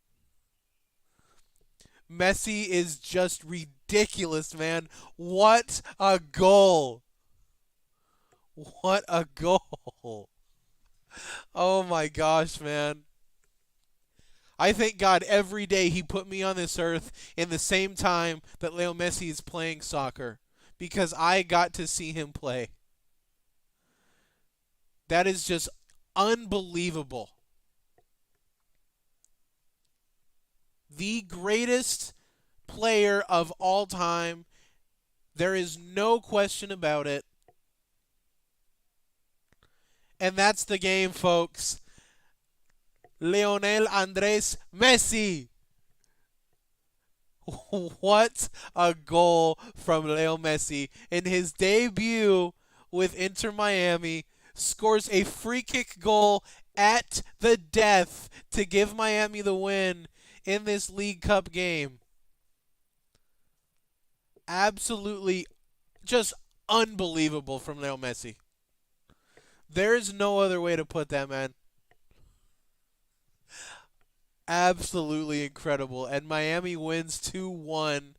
Messi is just ridiculous, man. What a goal. What a goal. Oh my gosh, man. I thank God every day He put me on this earth in the same time that Leo Messi is playing soccer because I got to see him play. That is just unbelievable. The greatest player of all time. There is no question about it. And that's the game, folks. Lionel Andres Messi. What a goal from Leo Messi in his debut with Inter Miami. Scores a free kick goal at the death to give Miami the win in this League Cup game. Absolutely just unbelievable from Leo Messi. There's no other way to put that, man. Absolutely incredible. And Miami wins 2-1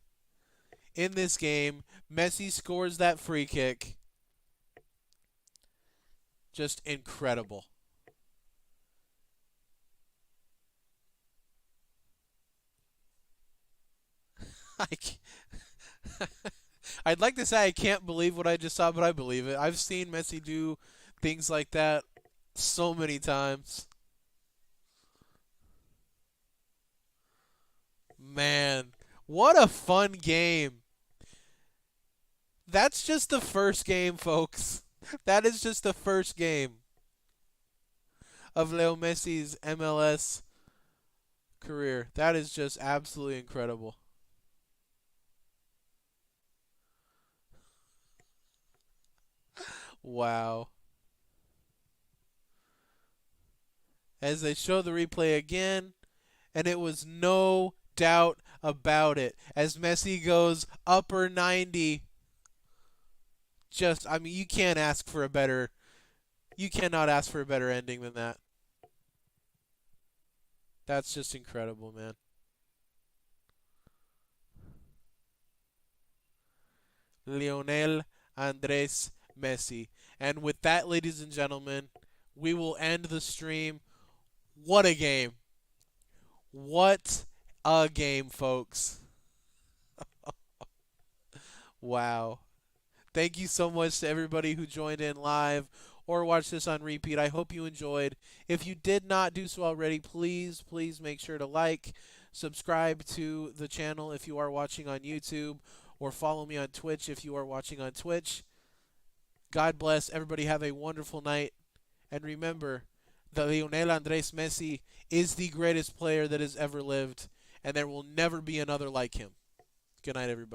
in this game. Messi scores that free kick. Just incredible. I'd like to say I can't believe what I just saw, but I believe it. I've seen Messi do things like that so many times. Man, what a fun game. That's just the first game, folks. That is just the first game of Leo Messi's MLS career. That is just absolutely incredible. Wow. As they show the replay again, and it was no doubt about it. As Messi goes upper 90, just, I mean, you cannot ask for a better ending than that. That's just incredible, man. Lionel Andres Messi. And with that, ladies and gentlemen, we will end the stream. What a game. What a game, folks. Wow. Thank you so much to everybody who joined in live or watched this on repeat. I hope you enjoyed. If you did not do so already, please, please make sure to like, subscribe to the channel if you are watching on YouTube, or follow me on Twitch if you are watching on Twitch. God bless. Everybody have a wonderful night. And remember that Lionel Andres Messi is the greatest player that has ever lived, and there will never be another like him. Good night, everybody.